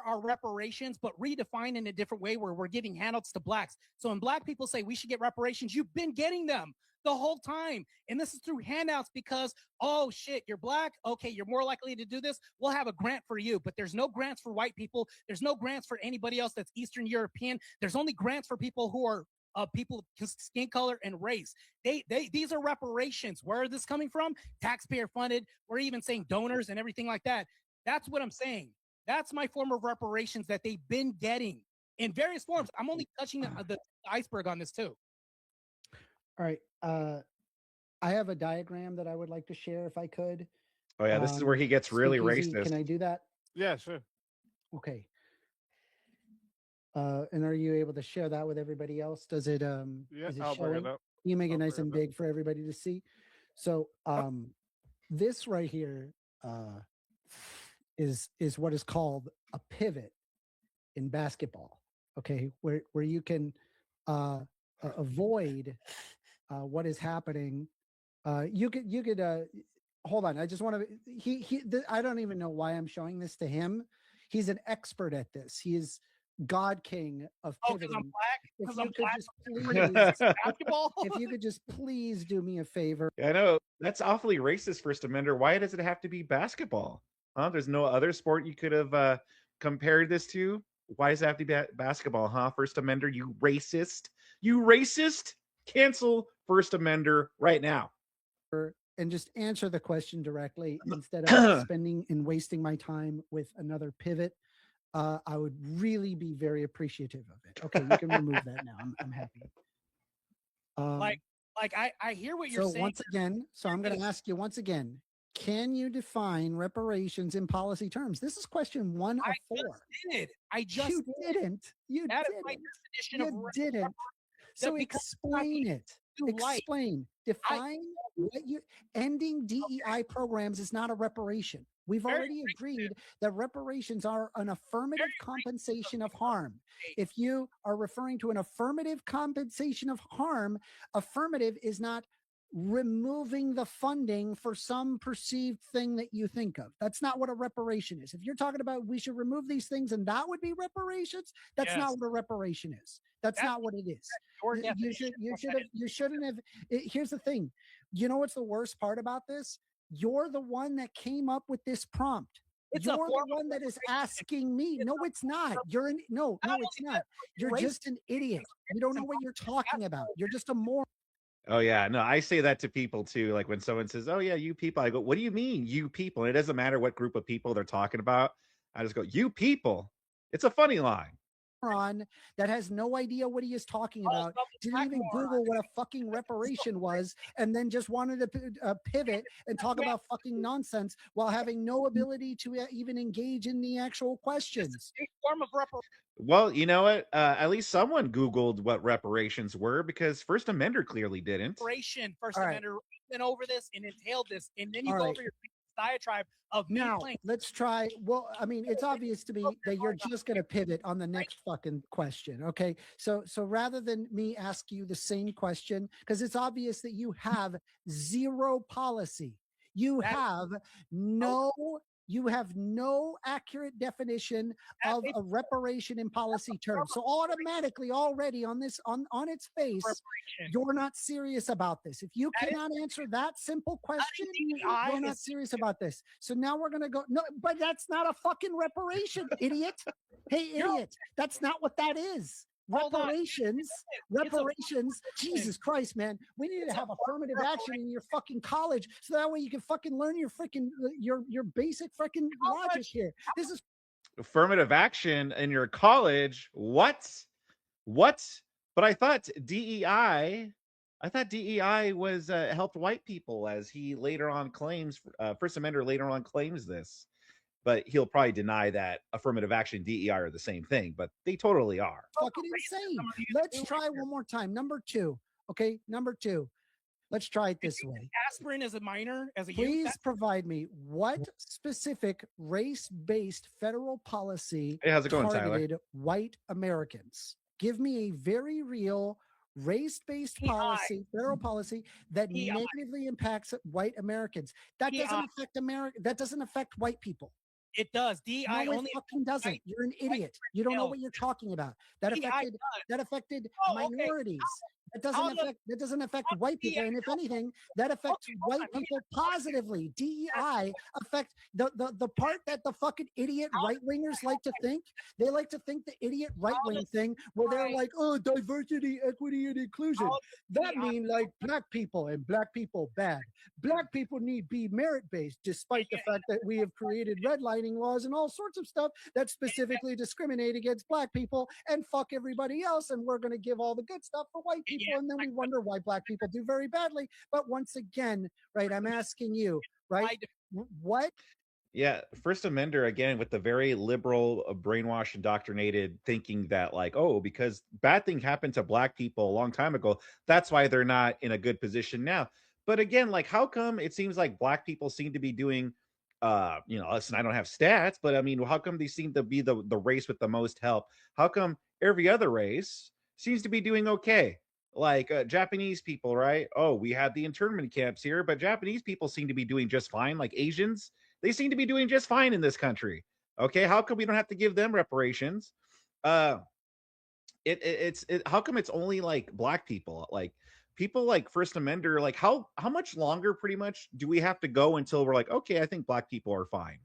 our reparations, but redefined in a different way where we're giving handouts to blacks. So when Black people say we should get reparations, you've been getting them the whole time. And this is through handouts because, oh shit, you're Black. Okay, you're more likely to do this. We'll have a grant for you, but there's no grants for white people. There's no grants for anybody else that's Eastern European. There's only grants for people who are people of skin color and race. These are reparations. Where is this coming from? Taxpayer funded. We're even saying donors and everything like that. That's what I'm saying. That's my form of reparations that they've been getting in various forms. I'm only touching the iceberg on this too. All right. I have a diagram that I would like to share if I could. Oh yeah, this is where he gets really Speakeasy, racist. Can I do that? Yeah, sure. Okay. And are you able to share that with everybody else? Does it yeah, is it I'll showing? bring it up. You make it nice and big for everybody to see. So this right here is what is called a pivot in basketball. Okay, where you can avoid what is happening. You could hold on. I just want to. I don't even know why I'm showing this to him. He's an expert at this. He is God King of pivoting. I'm Black. If you could just please, basketball. If you could just please do me a favor. Yeah, I know that's awfully racist, First Amender. Why does it have to be basketball? Huh? There's no other sport you could have compared this to. Why does it have to be basketball? Huh? First Amender, you racist! You racist! Cancel First Amender right now. And just answer the question directly instead of spending and wasting my time with another pivot. I would really be very appreciative of it. Okay, you can remove that now. I'm happy. I hear what you're saying. So once again, I'm going to ask you once again, can you define reparations in policy terms? This is question 1 of 4. You didn't. You that didn't. Is my definition you didn't. So explain it. Explain. Define what you ending DEI programs is not a reparation. We've already agreed that reparations are an affirmative compensation of harm. If you are referring to an affirmative compensation of harm, affirmative is not removing the funding for some perceived thing that you think of. That's not what a reparation is. If you're talking about we should remove these things and that would be reparations, that's not what a reparation is. That's not what it is. You shouldn't have. Here's the thing. You know what's the worst part about this? You're the one that came up with this prompt. You're the one that is asking me. No, it's not. No, it's not. You're just an idiot. You don't know what you're talking about. You're just a moron. Oh yeah, no, I say that to people too. Like when someone says, "Oh yeah, you people," I go, "What do you mean, you people?" And it doesn't matter what group of people they're talking about. I just go, "You people." It's a funny line. moron that has no idea what he is talking about, didn't even Google what a fucking reparation was, and then just wanted to pivot and talk about fucking nonsense while having no ability to even engage in the actual questions. A form of reparation. Well, you know what? At least someone Googled what reparations were, because First Amender clearly didn't. First Amender went over this and entailed this, and then you All go right. over your diatribe of me Now, playing. let's try. Well, I mean, it's obvious to me that you're just going to pivot on the next fucking question. Okay. So rather than me ask you the same question, because it's obvious that you have zero policy, you have no accurate definition of a reparation in policy terms. So automatically already on this, on its face, you're not serious about this. If you cannot answer that simple question, you're not serious about this. So now we're going to go, no, but that's not a fucking reparation, idiot. Hey, idiot. That's not what that is. Reparations, Jesus Christ, man. We need to have affirmative action in your fucking college so that way you can fucking learn your freaking, your basic freaking logic here. This is affirmative action in your college. What? But I thought DEI was helped white people, as he later on claims. First Amender later on claims this, but he'll probably deny that affirmative action and DEI are the same thing, but they totally are. Fucking insane. Let's try one more time. Number 2. Okay, number 2. Let's try it this way. Aspirin as a minor, as a Please provide me what specific race-based federal policy how's it going, targeted Tyler? white Americans. Give me a very real race-based policy, federal policy that negatively impacts white Americans. That doesn't affect America. That doesn't affect white people. It does. DEI no, it only fucking doesn't. You're an idiot. You don't know what you're talking about. That affected minorities. That doesn't affect white people. And if anything, that affects white people positively. DEI affect the part that the fucking idiot right-wingers like to think. They like to think the idiot right-wing thing where they're like, oh, diversity, equity, and inclusion. That means like black people and black people bad. Black people need be merit-based, despite the fact that we have created redlining laws and all sorts of stuff that specifically discriminate against black people and fuck everybody else. And we're going to give all the good stuff for white people. And then we wonder why black people do very badly. But once again, right, I'm asking you, right, what? Yeah, First Amender, again, with the very liberal, brainwashed, indoctrinated thinking that, like, oh, because bad thing happened to black people a long time ago, that's why they're not in a good position now. But again, like, how come it seems like black people seem to be doing, listen, I don't have stats, but I mean, how come they seem to be the race with the most help? How come every other race seems to be doing okay? Like Japanese people, right? Oh, we had the internment camps here, but Japanese people seem to be doing just fine. Like Asians, they seem to be doing just fine in this country. Okay, how come we don't have to give them reparations? It's how come it's only like black people, like people like First Amender? Like how much longer, pretty much, do we have to go until we're like, okay, I think black people are fine?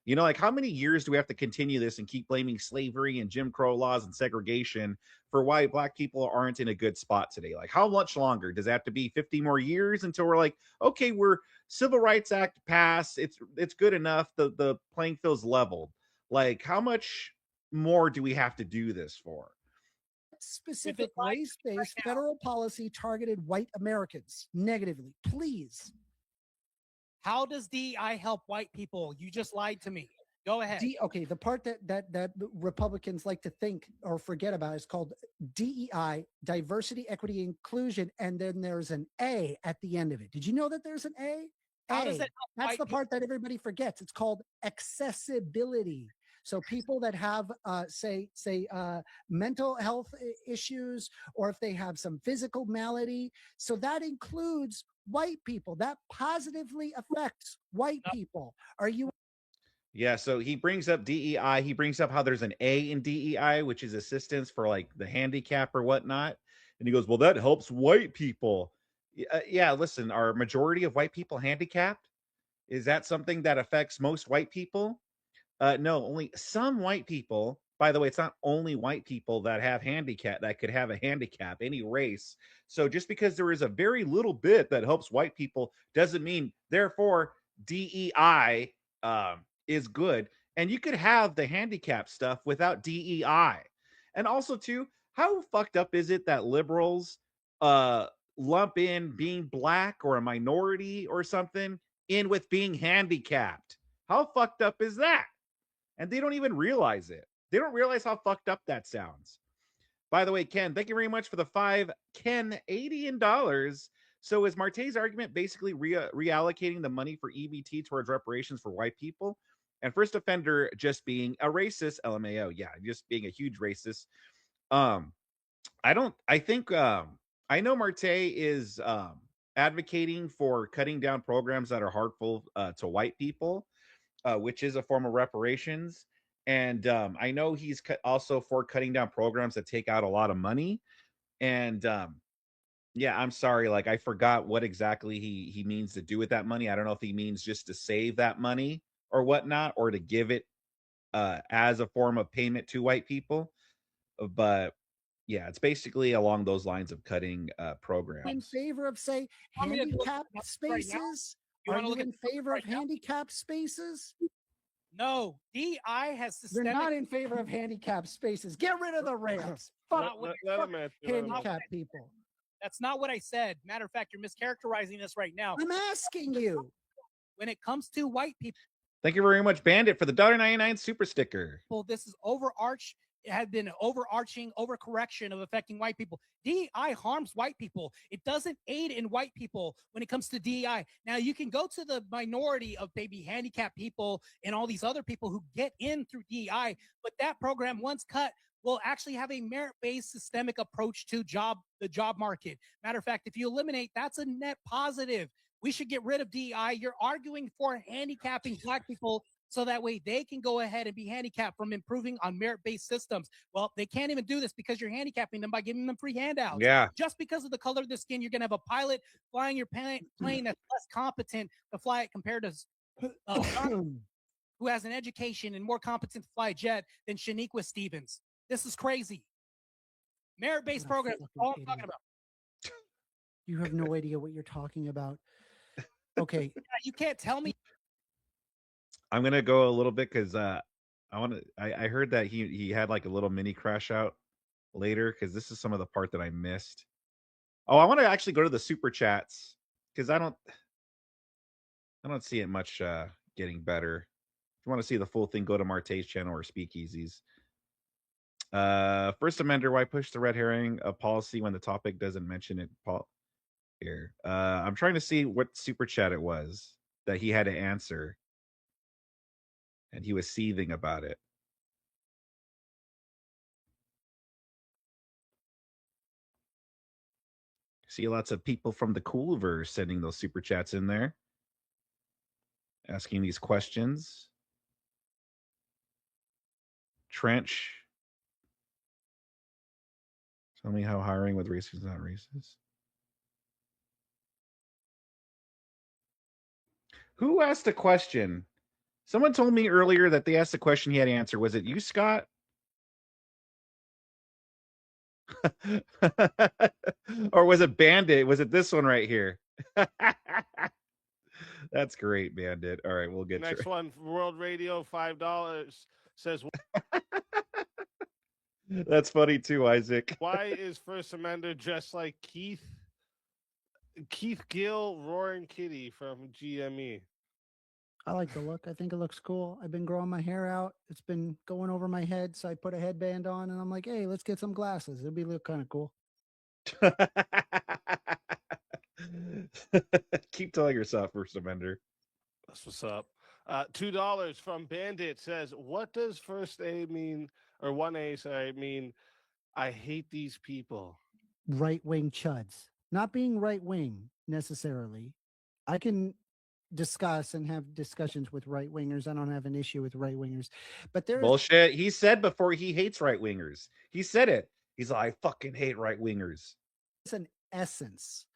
You know, like how many years do we have to continue this and keep blaming slavery and Jim Crow laws and segregation for why black people aren't in a good spot today? Like how much longer? Does it have to be 50 more years until we're like, okay, we're Civil Rights Act passed, it's good enough, the playing field's leveled? Like how much more do we have to do this for? Specific race-based federal policy targeted white Americans negatively, please. How does DEI help white people? You just lied to me. Go ahead. Okay, the part that Republicans like to think or forget about is called DEI, diversity, equity, inclusion, and then there's an A at the end of it. Did you know that there's an A? How does it help That's the part that everybody forgets. It's called accessibility. So people that have, say, mental health issues, or if they have some physical malady, so that includes white people. That positively affects white people. Are you? Yeah, so he brings up DEI. He brings up how there's an A in DEI, which is assistance for like the handicap or whatnot. And he goes, well, that helps white people. Yeah, listen, are majority of white people handicapped? Is that something that affects most white people? No, only some white people. By the way, it's not only white people that have handicap, that could have a handicap, any race. So just because there is a very little bit that helps white people doesn't mean, therefore, DEI is good. And you could have the handicap stuff without DEI. And also, too, how fucked up is it that liberals lump in being black or a minority or something in with being handicapped? How fucked up is that? And they don't even realize it. They don't realize how fucked up that sounds. By the way, Ken, thank you very much for the $5 dollars. So is Martae's argument basically reallocating the money for EBT towards reparations for white people? And first offender just being a racist, LMAO. Yeah, just being a huge racist. Um, I think I know Martae is advocating for cutting down programs that are harmful to white people, which is a form of reparations. And I know he's also for cutting down programs that take out a lot of money. And yeah, I'm sorry, like I forgot what exactly he means to do with that money. I don't know if he means just to save that money or whatnot, or to give it as a form of payment to white people. But yeah, it's basically along those lines of cutting programs. In favor of, say, handicap spaces? Are you in favor of handicap spaces? No, DI has They're not in favor of handicap spaces. Get rid of the ramps. Fuck handicap people. That's not what I said. Matter of fact, you're mischaracterizing this right now. I'm asking you. When it comes to white people. Thank you very much, Bandit, for the $1.99 super sticker. Well, this is it had been an overarching overcorrection of affecting white people. DEI harms white people. It doesn't aid in white people when it comes to DEI. Now, you can go to the minority of maybe handicapped people and all these other people who get in through DEI, but that program, once cut, will actually have a merit-based systemic approach to the job market. Matter of fact, if you eliminate, that's a net positive. We should get rid of DEI. You're arguing for handicapping black people so that way they can go ahead and be handicapped from improving on merit-based systems. Well, they can't even do this because you're handicapping them by giving them free handouts. Yeah. Just because of the color of their skin, you're going to have a pilot flying your plane that's less competent to fly it compared to who has an education and more competent to fly a jet than Shaniqua Stevens. This is crazy. Merit-based program. All I'm talking about. You have no idea what you're talking about. Okay. You can't tell me. I'm gonna go a little bit because I heard that he had like a little mini crash out later, because this is some of the part that I missed. Oh, I want to actually go to the super chats because I don't see it much getting better. If you want to see the full thing, go to Martae's channel or Speakeasies. First Amender, why push the red herring of policy when the topic doesn't mention it? Here, I'm trying to see what super chat it was that he had to answer, and he was seething about it. See lots of people from the Coolverse sending those super chats in there, asking these questions. Trench, tell me how hiring with racist is not racist. Who asked a question? Someone told me earlier that they asked a question he had to answer. Was it you, Scott? Or was it Bandit? Was it this one right here? That's great, Bandit. All right, we'll get next one. World Radio, $5 says. That's funny too, Isaac. Why is First Amender dressed like Keith Gill, Roaring Kitty from GME? I like the look. I think it looks cool. I've been growing my hair out. It's been going over my head, so I put a headband on, and I'm like, hey, let's get some glasses. It'll be look kind of cool. Keep telling yourself, First Amender. That's what's up. $2 from Bandit says, what does first A mean, or 1A, sorry, mean? I hate these people. Right-wing chuds. Not being right-wing necessarily. I can discuss and have discussions with right-wingers. I don't have an issue with right-wingers. But there's bullshit. He said before he hates right-wingers. He said it. He's like, I fucking hate right-wingers. It's an essence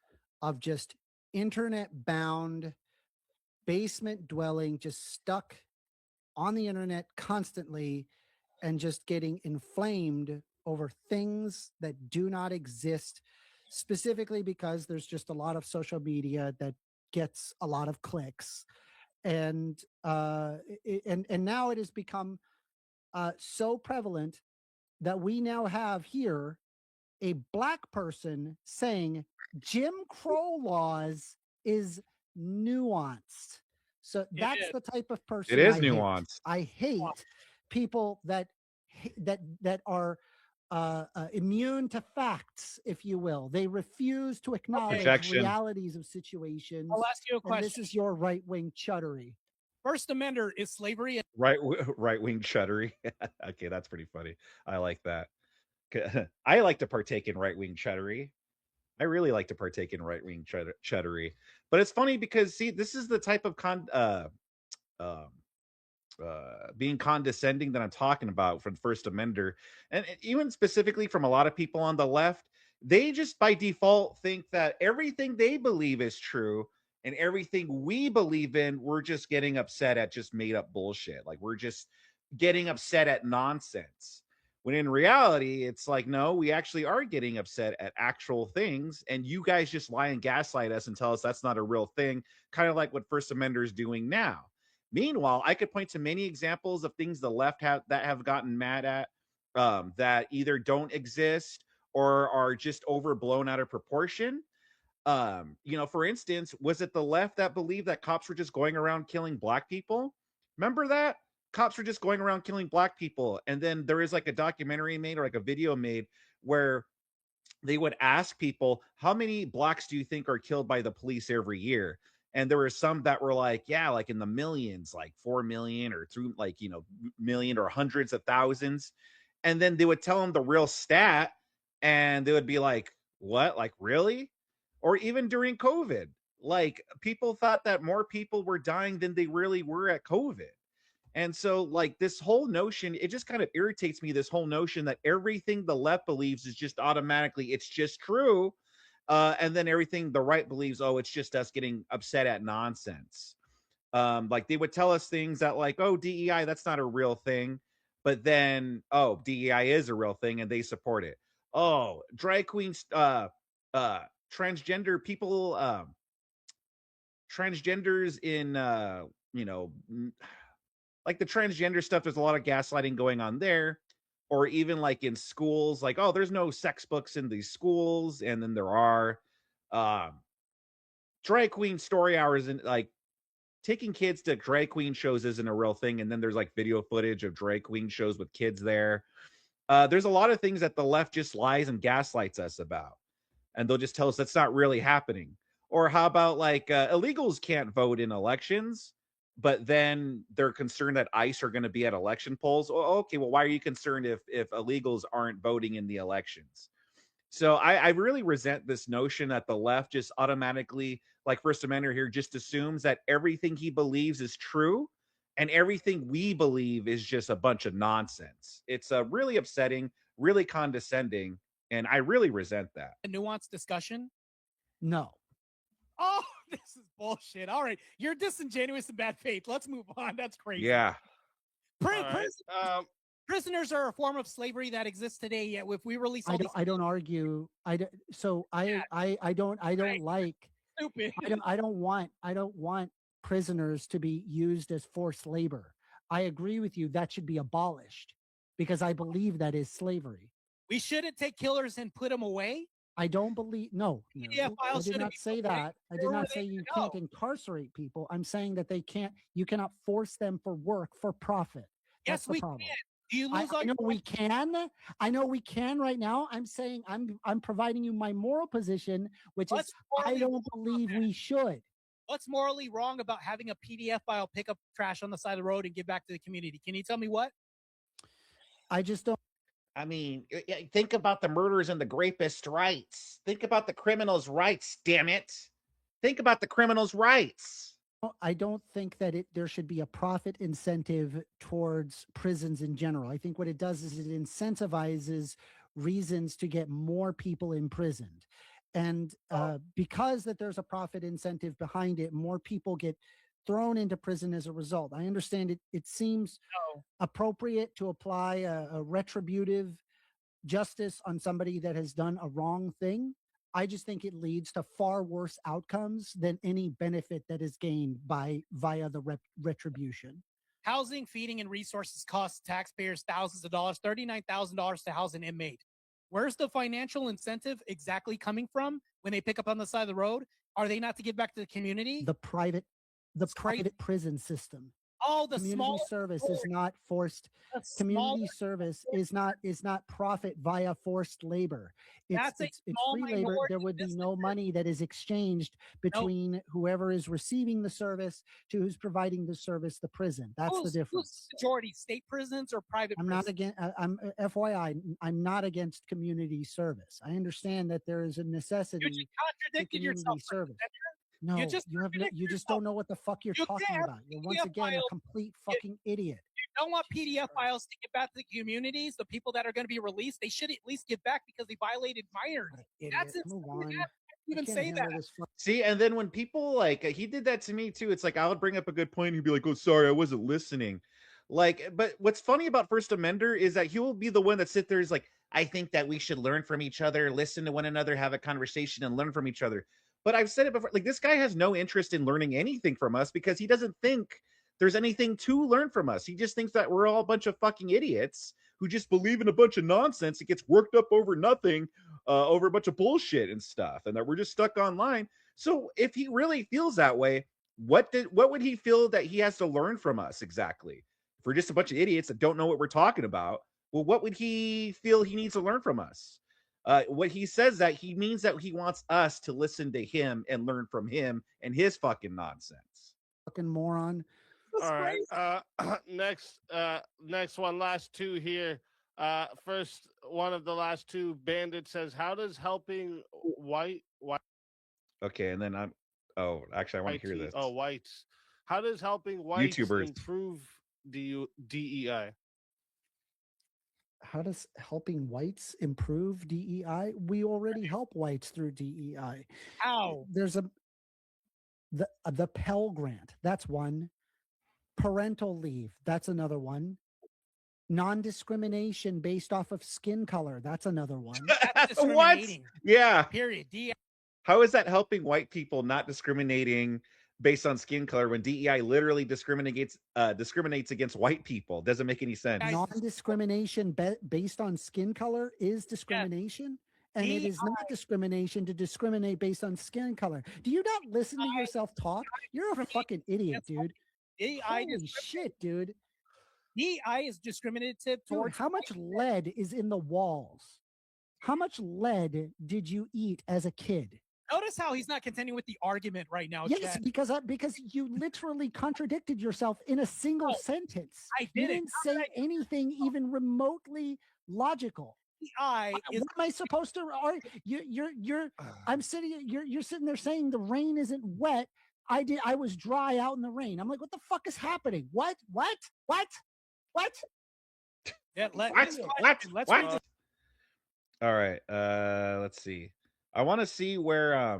of just internet-bound, basement-dwelling, just stuck on the internet constantly and just getting inflamed over things that do not exist, specifically because there's just a lot of social media that gets a lot of clicks. And now it has become so prevalent that we now have here a black person saying Jim Crow laws is nuanced. So that's the type of person It is I hate. nuanced. I hate people that are immune to facts, if you will. They refuse to acknowledge realities of situations. I'll ask you a question. And this is your right-wing chuddery. First Amender, is slavery Right-wing chuddery? Okay, that's pretty funny. I like that. I like to partake in right-wing chuddery. I really like to partake in right-wing chuddery. But it's funny because, see, this is the type of being condescending that I'm talking about for the First Amender, and even specifically from a lot of people on the left. They just by default think that everything they believe is true, and everything we believe in, we're just getting upset at just made up bullshit. Like we're just getting upset at nonsense. When in reality, it's like, no, we actually are getting upset at actual things, and you guys just lie and gaslight us and tell us that's not a real thing, kind of like what First Amender is doing now. Meanwhile, I could point to many examples of things the left have gotten mad at, that either don't exist or are just overblown out of proportion. For instance, was it the left that believed that cops were just going around killing black people? Remember that? Cops were just going around killing black people. And then there is like a documentary made or like a video made where they would ask people, how many blacks do you think are killed by the police every year? And there were some that were like, yeah, like in the millions, like 4 million or through like, million or hundreds of thousands. And then they would tell them the real stat and they would be like, what? Like, really? Or even during COVID, like people thought that more people were dying than they really were at COVID. And so, like, this whole notion, it just kind of irritates me. This whole notion that everything the left believes is just automatically, it's just true. And then everything the right believes, oh, it's just us getting upset at nonsense. Like they would tell us things that, like, oh, DEI, that's not a real thing. But then, oh, DEI is a real thing and they support it. Oh, drag queens, transgender people, transgenders in, like the transgender stuff, there's a lot of gaslighting going on there. Or even like in schools, like, oh, there's no sex books in these schools, and then there are. Drag queen story hours, and like taking kids to drag queen shows isn't a real thing, and then there's like video footage of drag queen shows with kids there. There's a lot of things that the left just lies and gaslights us about, and they'll just tell us that's not really happening. Or how about like illegals can't vote in elections, but then they're concerned that ICE are going to be at election polls. Oh, okay, well, why are you concerned if illegals aren't voting in the elections? So I really resent this notion that the left just automatically, like First Amendment here, just assumes that everything he believes is true and everything we believe is just a bunch of nonsense. It's really upsetting, really condescending, and I really resent that. A nuanced discussion? No. Oh, this is bullshit. All right. You're disingenuous and bad faith. Let's move on. That's crazy. Yeah. Prisoners are a form of slavery that exists today. Yet, if we release, I don't argue. I don't like. Stupid. I don't want prisoners to be used as forced labor. I agree with you. That should be abolished because I believe that is slavery. We shouldn't take killers and put them away. I don't believe. No, I did not say that. I did not say you can't incarcerate people. I'm saying that you cannot force them for work for profit. That's the problem. Can. Do you lose I know we can. I know we can right now. I'm saying I'm providing you my moral position, which is I don't believe we should. What's morally wrong about having a PDF file pick up trash on the side of the road and give back to the community? Can you tell me what? I just don't. I mean, think about the murderers and the rapists' rights. Think about the criminals' rights, damn it. Think about the criminals' rights. I don't think that there should be a profit incentive towards prisons in general. I think what it does is it incentivizes reasons to get more people imprisoned. And because that there's a profit incentive behind it, more people get thrown into prison as a result. I understand it seems appropriate to apply a retributive justice on somebody that has done a wrong thing. I just think it leads to far worse outcomes than any benefit that is gained via the retribution. Housing, feeding, and resources cost taxpayers thousands of dollars, $39,000 to house an inmate. Where's the financial incentive exactly coming from when they pick up on the side of the road? Are they not to give back to the community? The private prison system. All the Community service is not forced. Community service is not profit via forced labor. It's free labor. There would be no money that is exchanged between whoever is receiving the service to who's providing the service, the prison. That's the difference. Majority state prisons or private prisons? Not against. I'm FYI. I'm not against community service. I understand that there is a necessity. You just contradicted yourself. Service. No, you just don't know what the fuck you're talking about. You're once again a complete fucking idiot. You don't want PDF files to give back to the communities, the people that are going to be released. They should at least give back because they violated minors. That's it. Even say that. See, and then when people like he did that to me too, it's like I would bring up a good point and he'd be like, "Oh, sorry, I wasn't listening." Like, but what's funny about First Amender is that he will be the one that sit there is like, "I think that we should learn from each other, listen to one another, have a conversation, and learn from each other." But I've said it before, like this guy has no interest in learning anything from us because he doesn't think there's anything to learn from us. He just thinks that we're all a bunch of fucking idiots who just believe in a bunch of nonsense. It gets worked up over nothing, over a bunch of bullshit and stuff, and that we're just stuck online. So if he really feels that way, what would he feel that he has to learn from us exactly? If we're just a bunch of idiots that don't know what we're talking about, well, what would he feel he needs to learn from us? What he says that he means that he wants us to listen to him and learn from him and his fucking nonsense. Fucking moron. All right. Next one, last two here. First one of the last two. Bandit says, "How does helping white?" Okay, and then I want to hear this. Oh, whites. How does helping whites YouTubers improve DEI? How does helping whites improve DEI? We already help whites through DEI. How? There's the Pell Grant. That's one. Parental leave. That's another one. Non-discrimination based off of skin color. That's another one. That's discriminating. What? Yeah. Period. How is that helping white people not discriminating based on skin color when DEI literally discriminates against white people? Doesn't make any sense. Non-discrimination based on skin color is discrimination. And it is not discrimination to discriminate based on skin color. Do you not listen to yourself talk? You're a fucking idiot, dude. Holy shit, dude. DEI is discriminative towards. How much lead is in the walls? How much lead did you eat as a kid? Notice how he's not continuing with the argument right now. Yes, Chad. because you literally contradicted yourself in a single sentence. I didn't. You didn't say anything even remotely logical. What am I supposed to? I'm sitting. You're sitting there saying the rain isn't wet. I was dry out in the rain. I'm like, what the fuck is happening? What? Yeah, what? All right. Let's see. I want to see where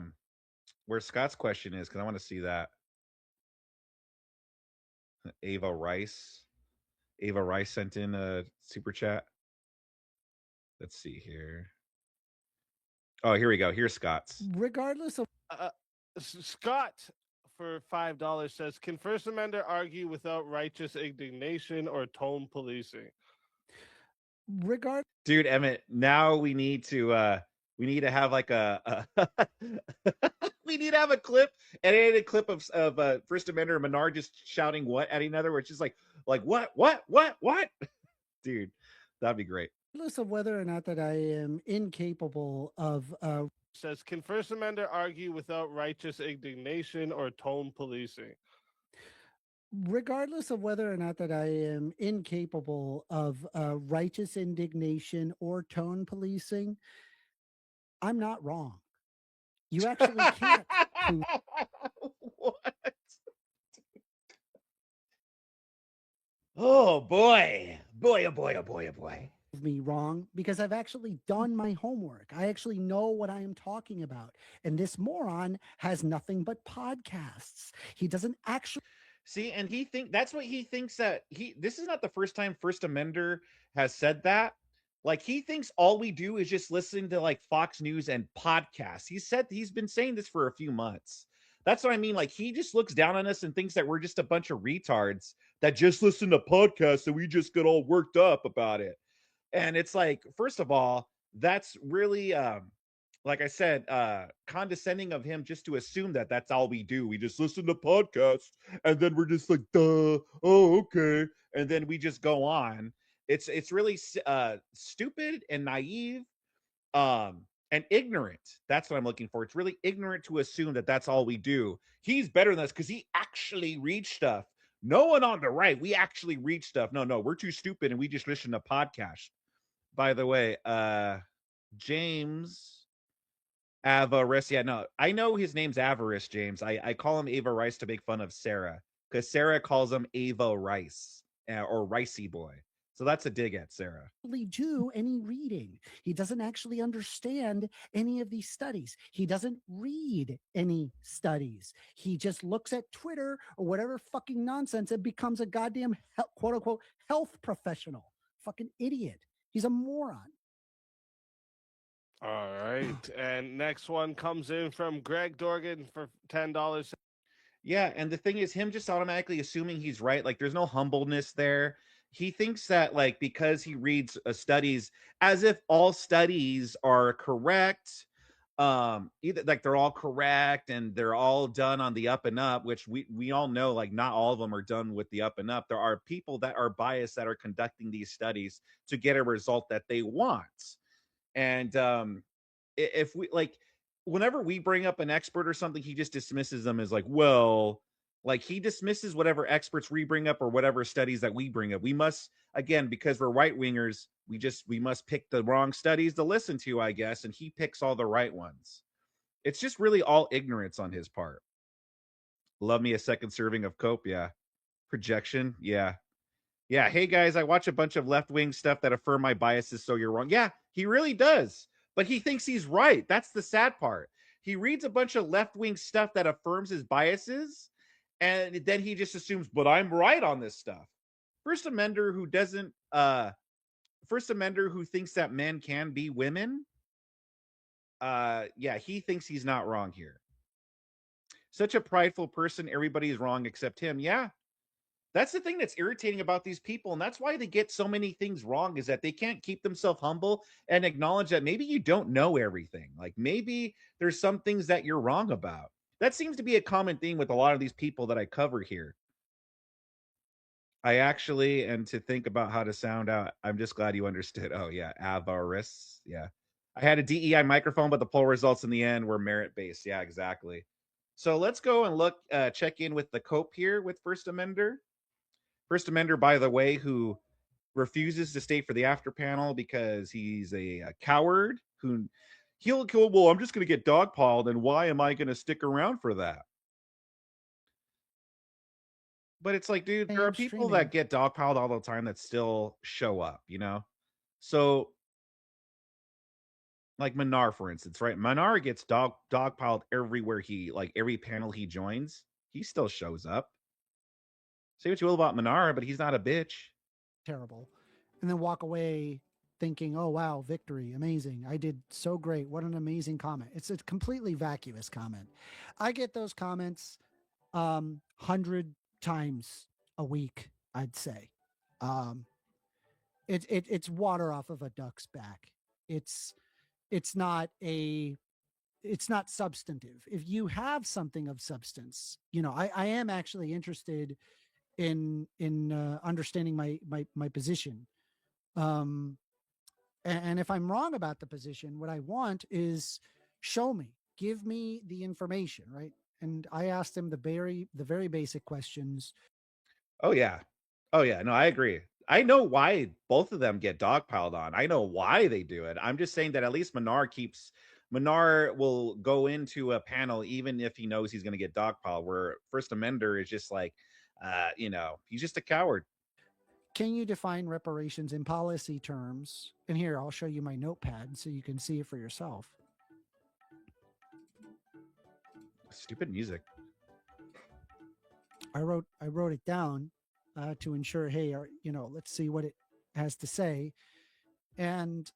Scott's question is because I want to see that. Ava Rice sent in a super chat. Let's see here. Oh, here we go. Here's Scott's. Regardless of Scott for $5 says, "Can First Amender argue without righteous indignation or tone policing?" Dude, Emmett, now we need to have like a we need to have a clip, an edited clip of First Amender and Menard just shouting what at another, which is like what? Dude, that'd be great. Regardless of whether or not that I am incapable of says, "Can First Amender argue without righteous indignation or tone policing?" Regardless of whether or not that I am incapable of righteous indignation or tone policing, I'm not wrong. You actually can't. What? Oh boy. Me wrong because I've actually done my homework. I actually know what I am talking about. And this moron has nothing but podcasts. He doesn't actually see, and that's what he thinks that this is not the first time First Amender has said that. Like he thinks all we do is just listen to like Fox News and podcasts. He's been saying this for a few months. That's what I mean. Like, he just looks down on us and thinks that we're just a bunch of retards that just listen to podcasts and we just get all worked up about it. And it's like, first of all, that's really like I said, condescending of him just to assume that that's all we do. We just listen to podcasts and then we're just like, duh, oh, okay. And then we just go on. It's really stupid and naive, um, and ignorant. That's what I'm looking for. It's really ignorant to assume that that's all we do. He's better than us because he actually reads stuff. No one on the right, we actually read stuff. No, we're too stupid and we just listen to podcasts. By the way, James Avarice. Yeah, no, I know his name's Avarice, James. I call him Ava Rice to make fun of Sarah because Sarah calls him Ava Rice, or Ricey Boy. So that's a dig at Sarah. Do any reading. He doesn't actually understand any of these studies. He doesn't read any studies. He just looks at Twitter or whatever fucking nonsense and becomes a goddamn quote unquote health professional. Fucking idiot. He's a moron. All right. And next one comes in from Greg Dorgan for $10. Yeah, and the thing is, him just automatically assuming he's right. Like, there's no humbleness there. He thinks that, like, because he reads studies, as if all studies are correct, either like they're all correct and they're all done on the up and up, which we all know, like, not all of them are done with the up and up. There are people that are biased that are conducting these studies to get a result that they want. And if we, like, whenever we bring up an expert or something, he just dismisses them as like, well, like, he dismisses whatever experts we bring up or whatever studies that we bring up. We must, again, because we're right wingers, we must pick the wrong studies to listen to, I guess, and he picks all the right ones. It's just really all ignorance on his part. Love me a second serving of cope. Yeah. Projection. Yeah. Yeah, hey guys, I watch a bunch of left wing stuff that affirm my biases, so you're wrong. Yeah, he really does. But he thinks he's right. That's the sad part. He reads a bunch of left wing stuff that affirms his biases, and then he just assumes, but I'm right on this stuff. First Amender who doesn't, First Amender who thinks that men can be women, yeah, he thinks he's not wrong here. Such a prideful person, everybody is wrong except him. Yeah, that's the thing that's irritating about these people, and that's why they get so many things wrong, is that they can't keep themselves humble and acknowledge that maybe you don't know everything. Like, maybe there's some things that you're wrong about. That seems to be a common theme with a lot of these people that I cover here. I actually, and to think about how to sound out, I'm just glad you understood. Oh, yeah, avarice. Yeah. I had a DEI microphone, but the poll results in the end were merit-based. Yeah, exactly. So let's go and look, check in with the cope here with First Amender. First Amender, by the way, who refuses to stay for the after panel because he's a coward who he'll go, well, I'm just going to get dogpiled, and why am I going to stick around for that? But it's like, dude, there are people that get dogpiled all the time that still show up, you know? So, like Manar, for instance, right? Manar gets dogpiled everywhere like every panel he joins, he still shows up. Say what you will about Manar, but he's not a bitch. Terrible. And then walk away thinking, oh, wow, victory. Amazing. I did so great. What an amazing comment. It's a completely vacuous comment. I get those comments 100 times a week, I'd say. It's water off of a duck's back. It's not substantive. If you have something of substance, I am actually interested in understanding my position. And if I'm wrong about the position, what I want is show me, give me the information, right? And I asked him the very basic questions. Oh yeah. No, I agree. I know why both of them get dogpiled on. I know why they do it. I'm just saying that at least Manar will go into a panel even if he knows he's going to get dogpiled, where First Amender is just like, he's just a coward. Can you define reparations in policy terms? And here, I'll show you my notepad so you can see it for yourself. Stupid music. I wrote it down to ensure, hey, let's see what it has to say. And,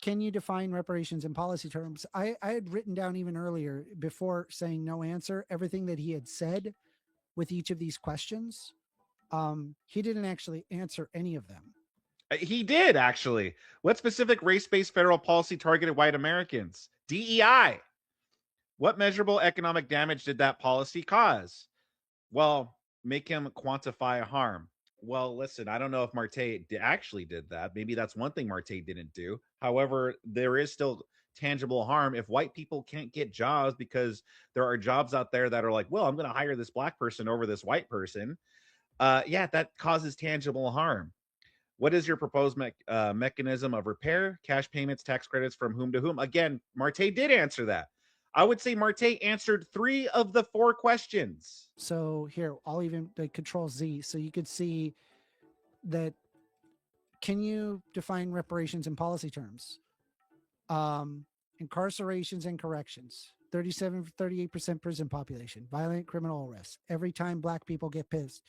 can you define reparations in policy terms? I had written down even earlier, before saying no answer, everything that he had said with each of these questions. He didn't actually answer any of them. He did, actually. What specific race-based federal policy targeted white Americans? DEI. What measurable economic damage did that policy cause? Well, make him quantify harm. Well, listen, I don't know if Martae actually did that. Maybe that's one thing Martae didn't do. However, there is still tangible harm if white people can't get jobs because there are jobs out there that are like, well, I'm going to hire this black person over this white person. Yeah, that causes tangible harm. What is your proposed mechanism of repair? Cash payments, tax credits, from whom to whom? Again, Martae did answer that. I would say Martae answered 3 of the 4 questions. So here, I'll even like Control Z, so you could see that. Can you define reparations in policy terms? Incarcerations and corrections. 38% prison population, violent criminal arrests. Every time black people get pissed,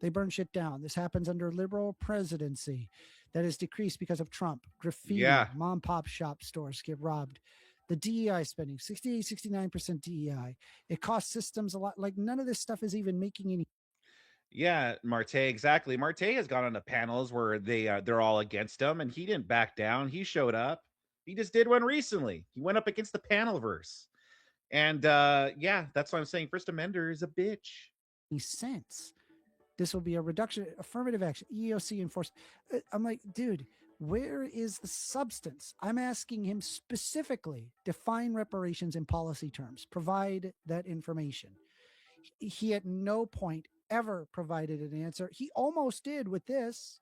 they burn shit down. This happens under liberal presidency. That is decreased because of Trump. Graffiti, mom pop shop stores get robbed. The DEI spending, 69% DEI. It costs systems a lot. Like none of this stuff is even making any. Yeah, Martae, exactly. Martae has gone on the panels where they're all against him, and he didn't back down. He showed up. He just did one recently. He went up against the panelverse. And yeah, that's what I'm saying. First Amender is a bitch. Sense. This will be a reduction, affirmative action, EEOC enforcement. I'm like, dude, where is the substance? I'm asking him specifically, define reparations in policy terms, provide that information. He at no point ever provided an answer. He almost did with this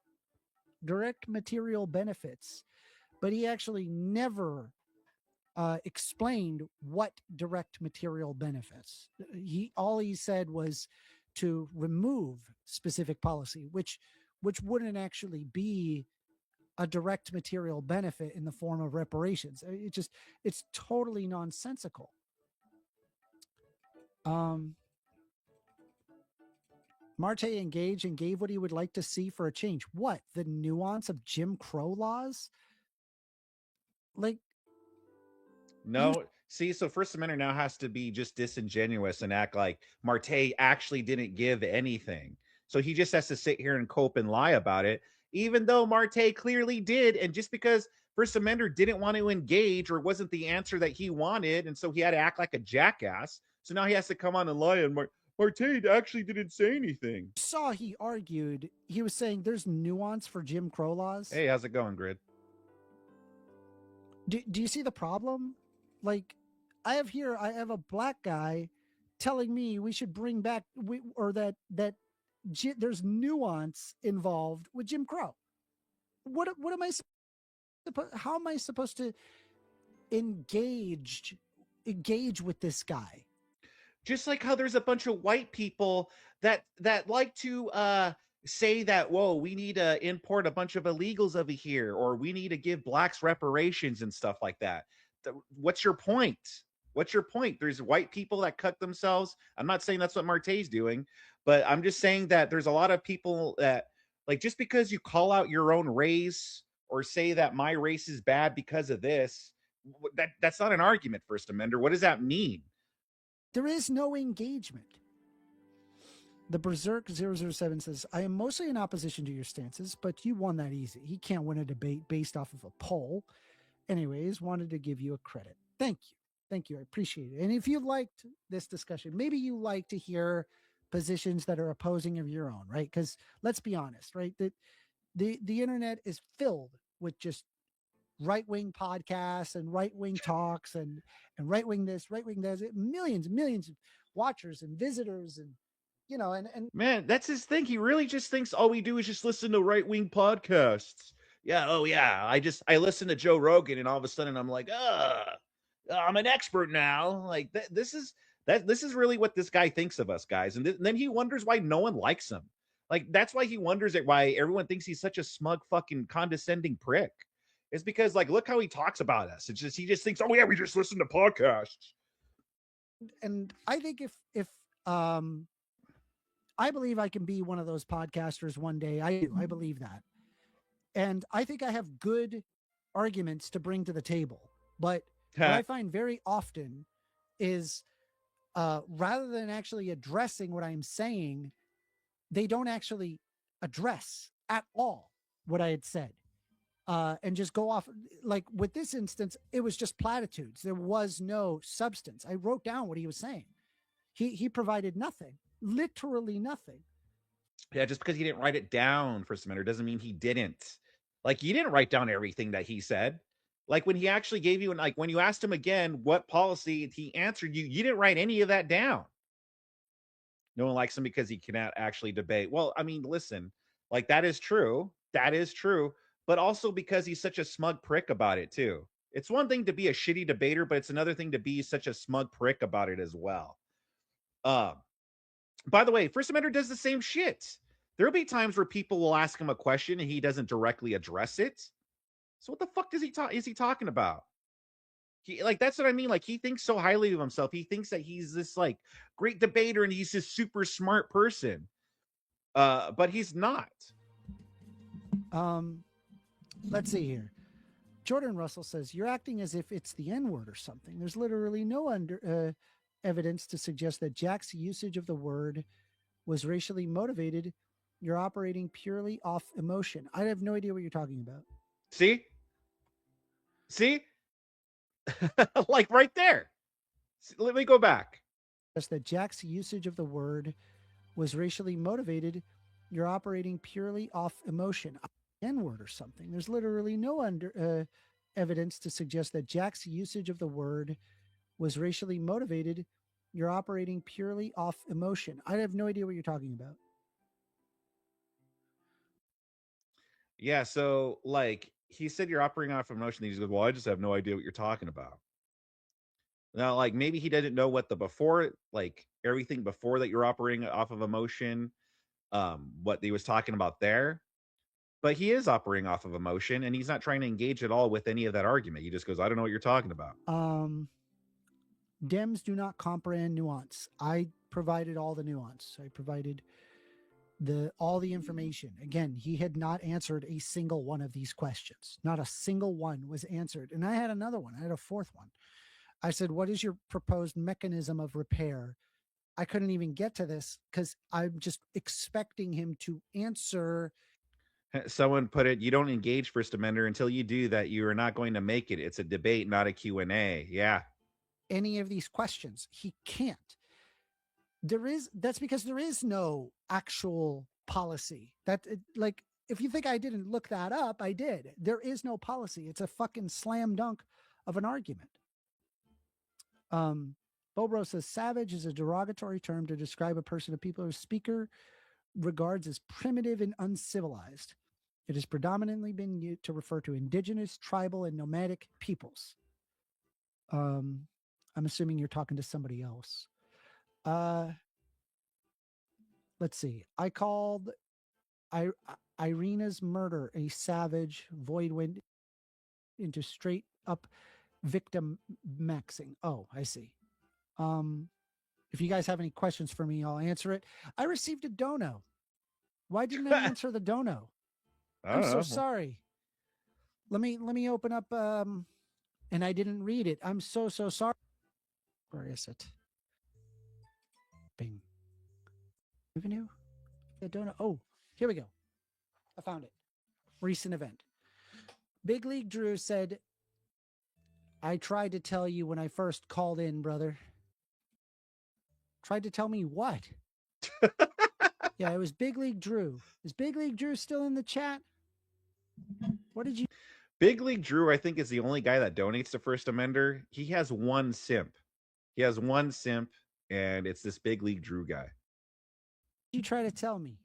direct material benefits, but he actually never explained what direct material benefits. All he said was to remove specific policy, which wouldn't actually be a direct material benefit in the form of reparations. It's totally nonsensical. Martae engaged and gave what he would like to see for a change. What? The nuance of Jim Crow laws? Like, no. See, so First Amendment now has to be just disingenuous and act like Martae actually didn't give anything. So he just has to sit here and cope and lie about it, even though Martae clearly did. And just because First Amendment didn't want to engage or wasn't the answer that he wanted, and so he had to act like a jackass. So now he has to come on and lie, and Martae actually didn't say anything. Saw he argued. He was saying there's nuance for Jim Crow laws. Hey, how's it going, Grid? Do you see the problem? Like, I have a black guy telling me we should bring back that there's nuance involved with Jim Crow. What am I supposed? How am I supposed to engage with this guy? Just like how there's a bunch of white people that like to say that, whoa, we need to import a bunch of illegals over here, or we need to give blacks reparations and stuff like that. What's your point? What's your point? There's white people that cut themselves. I'm not saying that's what Martae's doing, but I'm just saying that there's a lot of people that, like, just because you call out your own race or say that my race is bad because of this, that's not an argument, First Amender. What does that mean? There is no engagement. The Berserk 007 says, I am mostly in opposition to your stances, but you won that easy. He can't win a debate based off of a poll. Anyways, wanted to give you a credit. Thank you. Thank you. I appreciate it. And if you liked this discussion, maybe you like to hear positions that are opposing of your own, right? Because let's be honest, right? The internet is filled with just right-wing podcasts and right-wing talks and right-wing this, right-wing that, millions of watchers and visitors, and and man, that's his thing. He really just thinks all we do is just listen to right-wing podcasts. Yeah, oh yeah, I listen to Joe Rogan, and all of a sudden I'm like, I'm an expert now. Like this is really what this guy thinks of us, guys. And then he wonders why no one likes him. Like that's why he wonders why everyone thinks he's such a smug, fucking condescending prick. It's because, like, look how he talks about us. It's just he just thinks, oh yeah, we just listen to podcasts. And I think if I believe I can be one of those podcasters one day. I believe that. And I think I have good arguments to bring to the table. But what I find very often is rather than actually addressing what I'm saying, they don't actually address at all what I had said. And just go off. Like with this instance, it was just platitudes. There was no substance. I wrote down what he was saying. He provided nothing, literally nothing. Yeah, just because he didn't write it down for Amender doesn't mean he didn't. Like, you didn't write down everything that he said. Like, when he actually gave you, and like when you asked him again what policy he answered you, you didn't write any of that down. No one likes him because he cannot actually debate. Well, I mean, listen, like that is true. That is true. But also because he's such a smug prick about it, too. It's one thing to be a shitty debater, but it's another thing to be such a smug prick about it as well. By the way, First Amendment does the same shit. There'll be times where people will ask him a question and he doesn't directly address it. So what the fuck is he talking about? That's what I mean. Like, he thinks so highly of himself. He thinks that he's this like great debater and he's this super smart person. But he's not. Let's see here. Jordan Russell says, you're acting as if it's the N-word or something. There's literally no evidence to suggest that Jack's usage of the word was racially motivated. You're operating purely off emotion. I have no idea what you're talking about. See? Like right there. Let me go back. Just that Jack's usage of the word was racially motivated. You're operating purely off emotion. N-word or something. There's literally no evidence to suggest that Jack's usage of the word was racially motivated. You're operating purely off emotion. I have no idea what you're talking about. Yeah, so like he said you're operating off emotion. He goes, well, I just have no idea what you're talking about. Now, like maybe he didn't know what the before, like everything before that you're operating off of emotion, what he was talking about there. But he is operating off of emotion, and he's not trying to engage at all with any of that argument. He just goes, I don't know what you're talking about. Dems do not comprehend nuance. I provided all the nuance. I provided all the information. Again, he had not answered a single one of these questions. Not a single one was answered. And I had another one. I had a fourth one. I said, what is your proposed mechanism of repair? I couldn't even get to this because I'm just expecting him to answer. Someone put it, you don't engage First Amender until you do that. You are not going to make it. It's a debate, not a Q&A. Yeah. Any of these questions. He can't. That's because there is no actual policy. Like, if you think I didn't look that up, I did. There is no policy. It's a fucking slam dunk of an argument. Bobro says savage is a derogatory term to describe a person of people whose speaker regards as primitive and uncivilized. It has predominantly been used to refer to indigenous, tribal, and nomadic peoples. I'm assuming you're talking to somebody else. Let's see. I called Irina's murder a savage. Void went into straight up victim maxing. Oh, I see. If you guys have any questions for me, I'll answer it. I received a dono. Why didn't I answer the dono? I'm so sorry. Let me open up and I didn't read it. I'm so sorry. Where is it? Bing. Revenue? The dono. Oh, here we go. I found it. Recent event. Big League Drew said, I tried to tell you when I first called in, brother. Tried to tell me what? Yeah, it was Big League Drew. Is Big League Drew still in the chat? What did you... Big League Drew, I think, is the only guy that donates to First Amender. He has one simp. And it's this Big League Drew guy. You try to tell me.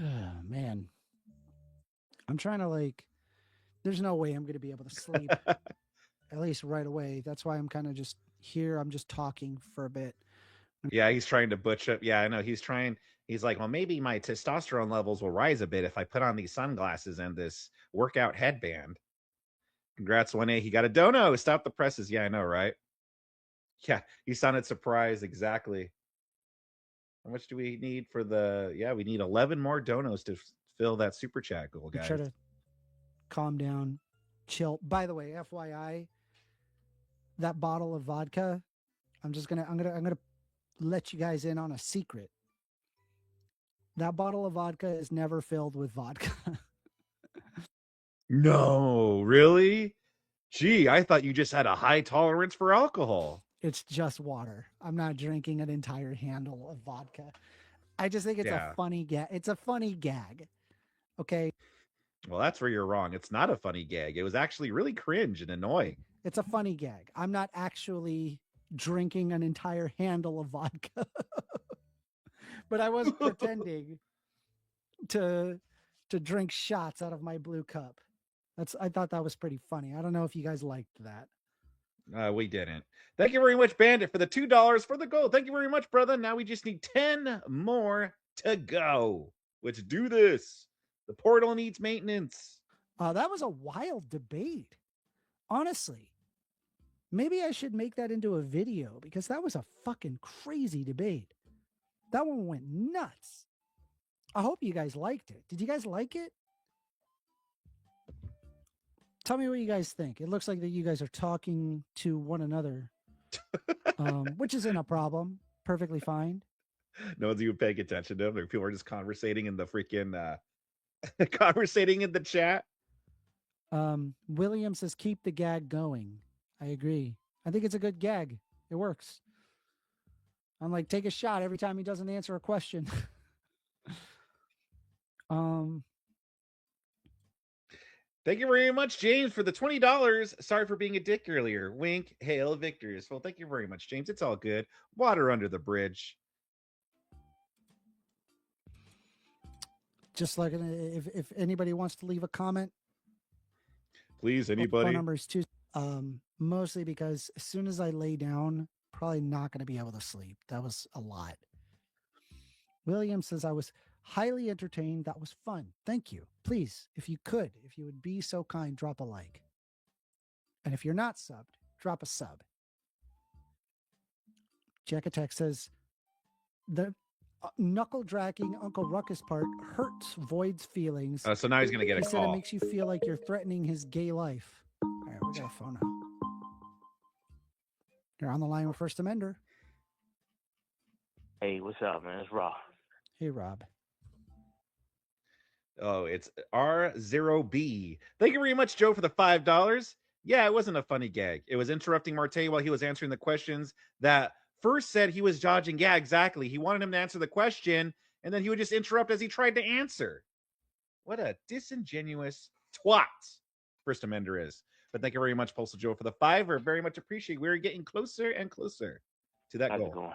Oh, man. I'm trying to there's no way I'm going to be able to sleep at least right away. That's why I'm kind of just here. I'm just talking for a bit. Yeah, he's trying to butch up. Yeah, I know. He's like, well, maybe my testosterone levels will rise a bit if I put on these sunglasses and this workout headband. Congrats, 1A. He got a dono. Stop the presses. Yeah, I know, right? Yeah, he sounded surprised. Exactly. How much do we need for the? Yeah, we need 11 more donos to fill that super chat goal, guys. Try to calm down, chill. By the way, FYI, that bottle of vodka, I'm gonna let you guys in on a secret. That bottle of vodka is never filled with vodka. No, really? Gee, I thought you just had a high tolerance for alcohol. It's just water. I'm not drinking an entire handle of vodka. I just think it's a funny gag. It's a funny gag. Okay. Well, that's where you're wrong. It's not a funny gag. It was actually really cringe and annoying. It's a funny gag. I'm not actually drinking an entire handle of vodka. But I was pretending to drink shots out of my blue cup. I thought that was pretty funny. I don't know if you guys liked that. We didn't. Thank you very much, Bandit, for the $2 for the gold. Thank you very much, brother. Now we just need 10 more to go. Let's do this. The portal needs maintenance. That was a wild debate. Honestly, maybe I should make that into a video because that was a fucking crazy debate. That one went nuts. I hope you guys liked it. Did you guys like it? Tell me what you guys think. It looks like that you guys are talking to one another, which isn't a problem. Perfectly fine. No one's even paying attention to them. People are just conversating in the freaking conversating in the chat. William says keep the gag going. I agree. I think it's a good gag. It works. I'm like, take a shot every time he doesn't answer a question. Thank you very much, James, for the $20. Sorry for being a dick earlier. Wink, hail, victors. Well, thank you very much, James. It's all good. Water under the bridge. Just like if anybody wants to leave a comment, please, anybody. Phone number is 2. Mostly because as soon as I lay down, probably not going to be able to sleep. That was a lot. William says I was highly entertained. That was fun. Thank you. Please, if you would be so kind, drop a like. And if you're not subbed, drop a sub. Jackatek says the knuckle dragging Uncle Ruckus part hurts Void's feelings. So now he's going to get a call. He said it makes you feel like you're threatening his gay life. All right, we got a phone now. You're on the line with First Amender. Hey, what's up, man? It's Rob. Hey, Rob. Oh, it's R0B. Thank you very much, Joe, for the $5. Yeah, it wasn't a funny gag. It was interrupting Martae while he was answering the questions that first said he was dodging. Yeah, exactly. He wanted him to answer the question, and then he would just interrupt as he tried to answer. What a disingenuous twat First Amender is. But thank you very much, Postal Joe, for the $5. We're very much appreciated. We're getting closer and closer to that goal.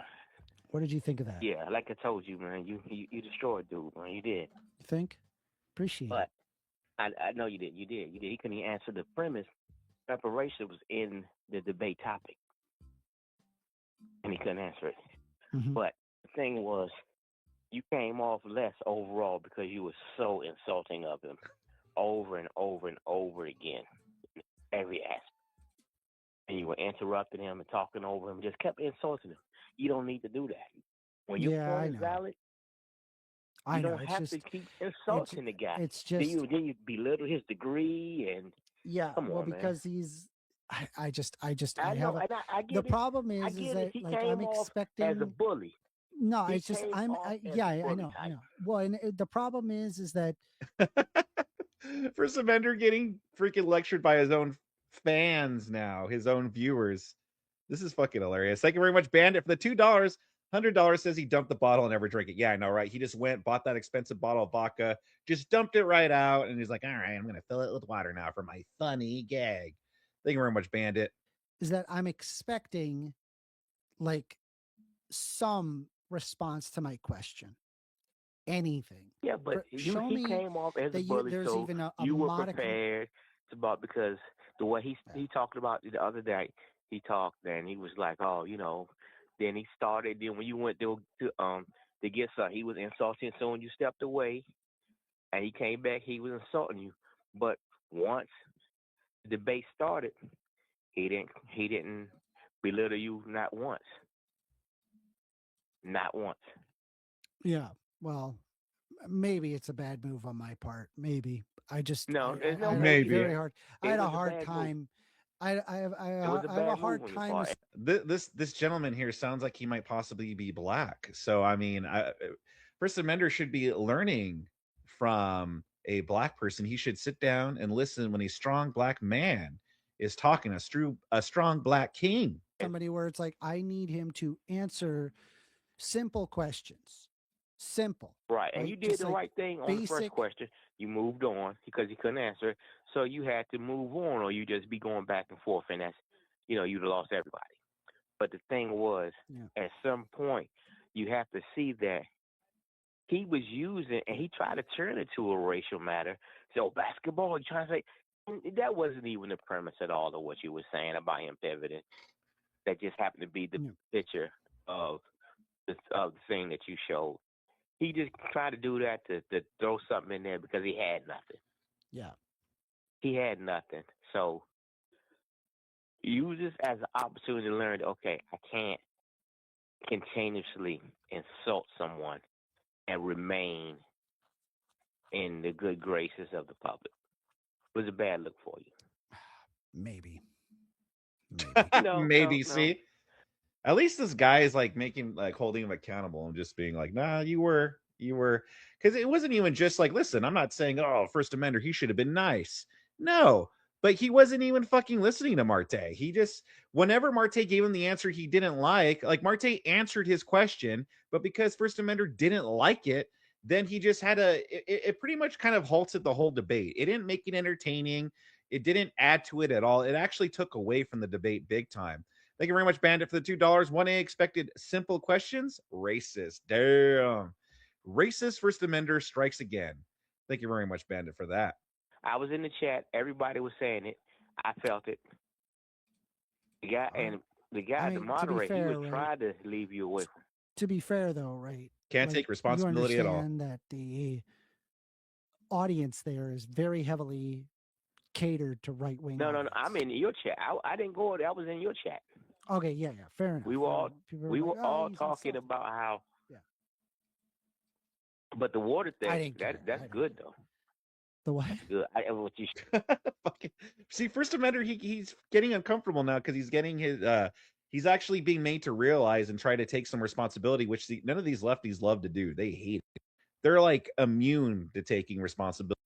What did you think of that? Yeah, like I told you, man, you destroyed dude, man. You did. You think? Appreciate but it. I know you did. You did. He couldn't even answer the premise. Preparation was in the debate topic, and he couldn't answer it. Mm-hmm. But the thing was, you came off less overall because you were so insulting of him over and over and over again, every aspect. And you were interrupting him and talking over him, just kept insulting him. You don't need to do that. When your point is valid, you don't have to keep insulting the guy. It's just then you belittle his degree and because he's. I get the it. Problem is that like I'm expecting as a bully. No, it's just I know. Well, and the problem is that First Amender getting freaking lectured by his own fans now, his own viewers. This is fucking hilarious. Thank you very much, Bandit, for the $2. $100 says he dumped the bottle and never drank it. Yeah, I know, right? He just went, bought that expensive bottle of vodka, just dumped it right out, and he's like, all right, I'm going to fill it with water now for my funny gag. Thank you very much, Bandit. Is that I'm expecting like some response to my question. Anything. Yeah, but he came off as a bully, so even a you were prepared because the way he talked about it the other day, he talked and he was like, oh, then he started. Then when you went to get something, he was insulting. So when you stepped away and he came back, he was insulting you. But once the debate started, he didn't belittle you not once. Not once. Yeah. Well, maybe it's a bad move on my part. Maybe I just No, there's no I had maybe. a very hard. I had a hard Move. time. It was a I have a bad hard move on your time. part. This gentleman here sounds like he might possibly be black. So I mean, First Amender should be learning from a black person. He should sit down and listen when a strong black man is talking, a strong black king. Somebody where it's like I need him to answer simple questions. Simple. Right, and you did Just the like right thing on the first basic. question. You moved on because he couldn't answer, so you had to move on, or you just be going back and forth, and that's, you'd have lost everybody. But the thing was, at some point, you have to see that he was using, and he tried to turn it to a racial matter. So basketball, you trying to say that wasn't even the premise at all of what you were saying about him pivoting. That just happened to be the picture of the thing that you showed. He just tried to do that to throw something in there because he had nothing. Yeah. He had nothing. So use this as an opportunity to learn, okay, I can't continuously insult someone and remain in the good graces of the public. It was a bad look for you. Maybe. Maybe. No. See, at least this guy is like holding him accountable and just being like, nah, you were, because it wasn't even just like, listen, I'm not saying, oh, First Amender, he should have been nice. No, but he wasn't even fucking listening to Martae. He just, whenever Martae gave him the answer he didn't like Martae answered his question, but because First Amender didn't like it, then he just had it pretty much kind of halted the whole debate. It didn't make it entertaining. It didn't add to it at all. It actually took away from the debate big time. Thank you very much, Bandit, for the $2. 1A expected simple questions. Racist. Damn. Racist First Amender strikes again. Thank you very much, Bandit, for that. I was in the chat. Everybody was saying it. I felt it. The guy, the moderator, he was trying to leave you away from. To be fair, though, right? Can't take responsibility at all. You understand that the audience there is very heavily catered to right wing. No. I'm in your chat. I didn't go there. I was in your chat. Okay, yeah, fair enough. We were all talking about how. Yeah. But the water thing, that's good though. The what? That's good. What you see, First Amender, he's getting uncomfortable now because he's getting his. He's actually being made to realize and try to take some responsibility, which none of these lefties love to do. They hate it. They're like immune to taking responsibility.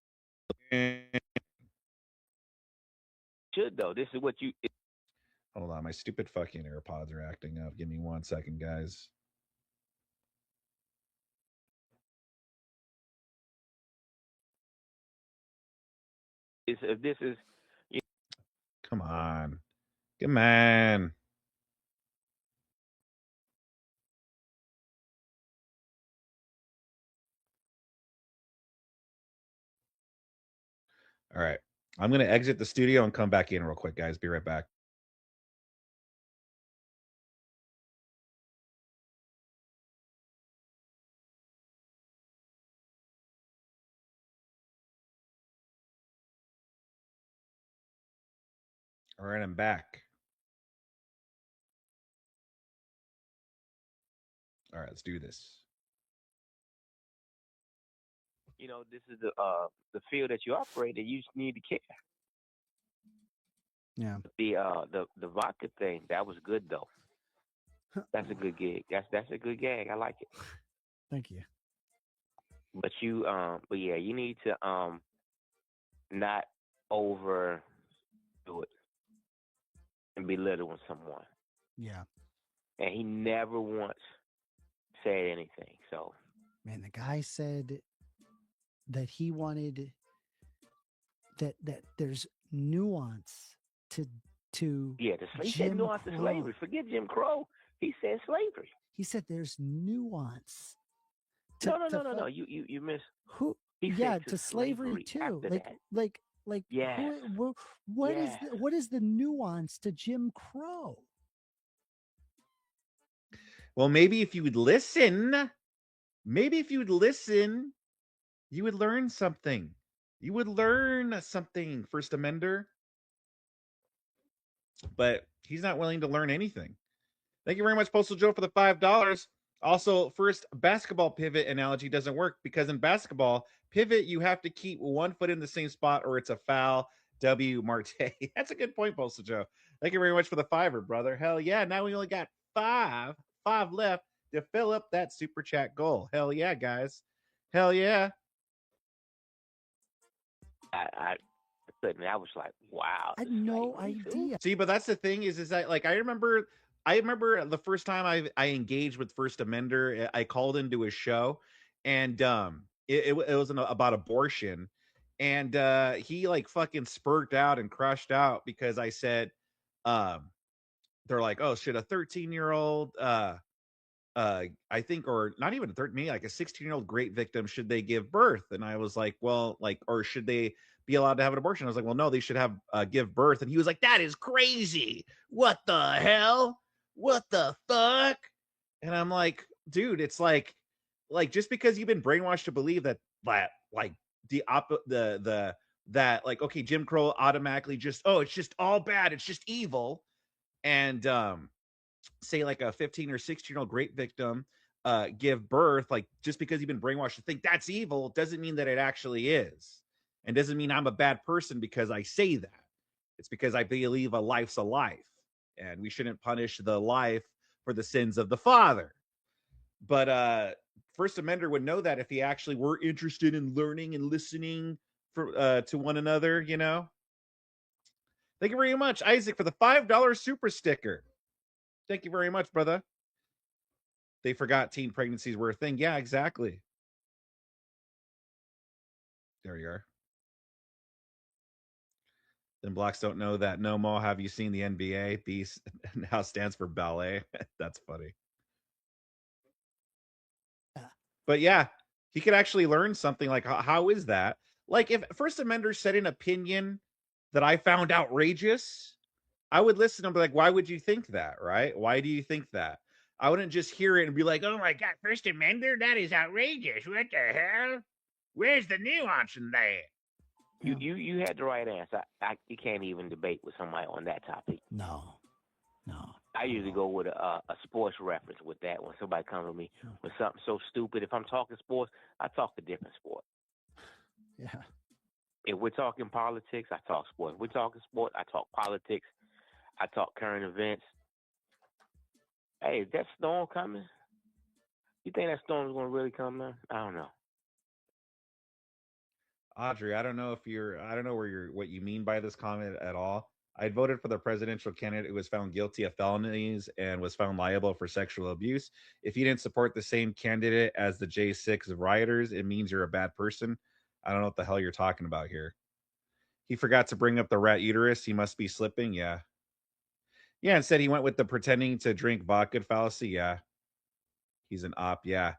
Should though. This is what you. Hold on, my stupid fucking AirPods are acting up. Give me 1 second, guys. If this is. Come on. Come on. All right. I'm going to exit the studio and come back in real quick, guys. Be right back. All right, I'm back. All right, let's do this. This is the field that you operate in. You just need to care. Yeah. The vodka thing, that was good though. That's a good gig. That's a good gag. I like it. Thank you. But you need to not overdo it and belittle someone. Yeah. And he never once said anything. So, man, the guy said that he wanted that there's nuance to he said nuance to slavery. Forget Jim Crow. He said slavery. He said there's nuance. No. You miss who? To slavery too. Like yes. What is the nuance to Jim Crow? Well, maybe if you would listen, you would learn something. You would learn something, First Amender. But he's not willing to learn anything. Thank you very much, Postal Joe, for the $5. Also, first, basketball pivot analogy doesn't work because in basketball, pivot, you have to keep one foot in the same spot or it's a foul. W. Martae. That's a good point, Postal Joe. Thank you very much for the $5, brother. Hell yeah. Now we only got five left to fill up that super chat goal. Hell yeah, guys. Hell yeah. I was like, wow. I had no idea. See, but that's the thing is that like I remember the first time I engaged with First Amender. I called into his show, and it was about abortion, and he like fucking spurred out and crushed out because I said, they're like, oh, should a 13-year-old I think, or not even me, like a 16-year-old great victim, should they give birth? And I was like, well, like, or should they be allowed to have an abortion? I was like, well, no, they should have give birth. And he was like, that is crazy. What the hell? What the fuck? And I'm like, dude, it's like just because you've been brainwashed to believe that like that like, okay, Jim Crow automatically just, oh, it's just all bad, it's just evil. And say like a 15 or 16-year-old great victim give birth, like just because you've been brainwashed to think that's evil doesn't mean that it actually is, and doesn't mean I'm a bad person because I say that. It's because I believe a life's a life, and we shouldn't punish the life for the sins of the father. But First Amender would know that if he actually were interested in learning and listening for to one another, you know. Thank you very much, Isaac, for the $5 super sticker. Thank you very much, brother. They forgot teen pregnancies were a thing. Yeah, exactly. There you are. Then blacks don't know that. No more. Have you seen the NBA? B now stands for ballet. That's funny. But yeah, he could actually learn something. Like, how is that? Like, if First Amender said an opinion that I found outrageous, I would listen and be like, why would you think that, right? Why do you think that? I wouldn't just hear it and be like, oh my God, First Amender, that is outrageous. What the hell? Where's the nuance in that? You had the right answer. You can't even debate with somebody on that topic. No. I usually go with a sports reference with that when somebody comes to me with something so stupid. If I'm talking sports, I talk a different sport. Yeah. If we're talking politics, I talk sports. If we're talking sport, I talk politics. I talk current events. Hey, is that storm coming? You think that storm is going to really come, man? I don't know. Audrey, I don't know what you mean by this comment at all. I voted for the presidential candidate who was found guilty of felonies and was found liable for sexual abuse. If you didn't support the same candidate as the J6 rioters, it means you're a bad person. I don't know what the hell you're talking about here. He forgot to bring up the rat uterus. He must be slipping. Yeah. Yeah, and said he went with the pretending to drink vodka fallacy. Yeah. He's an op. Yeah.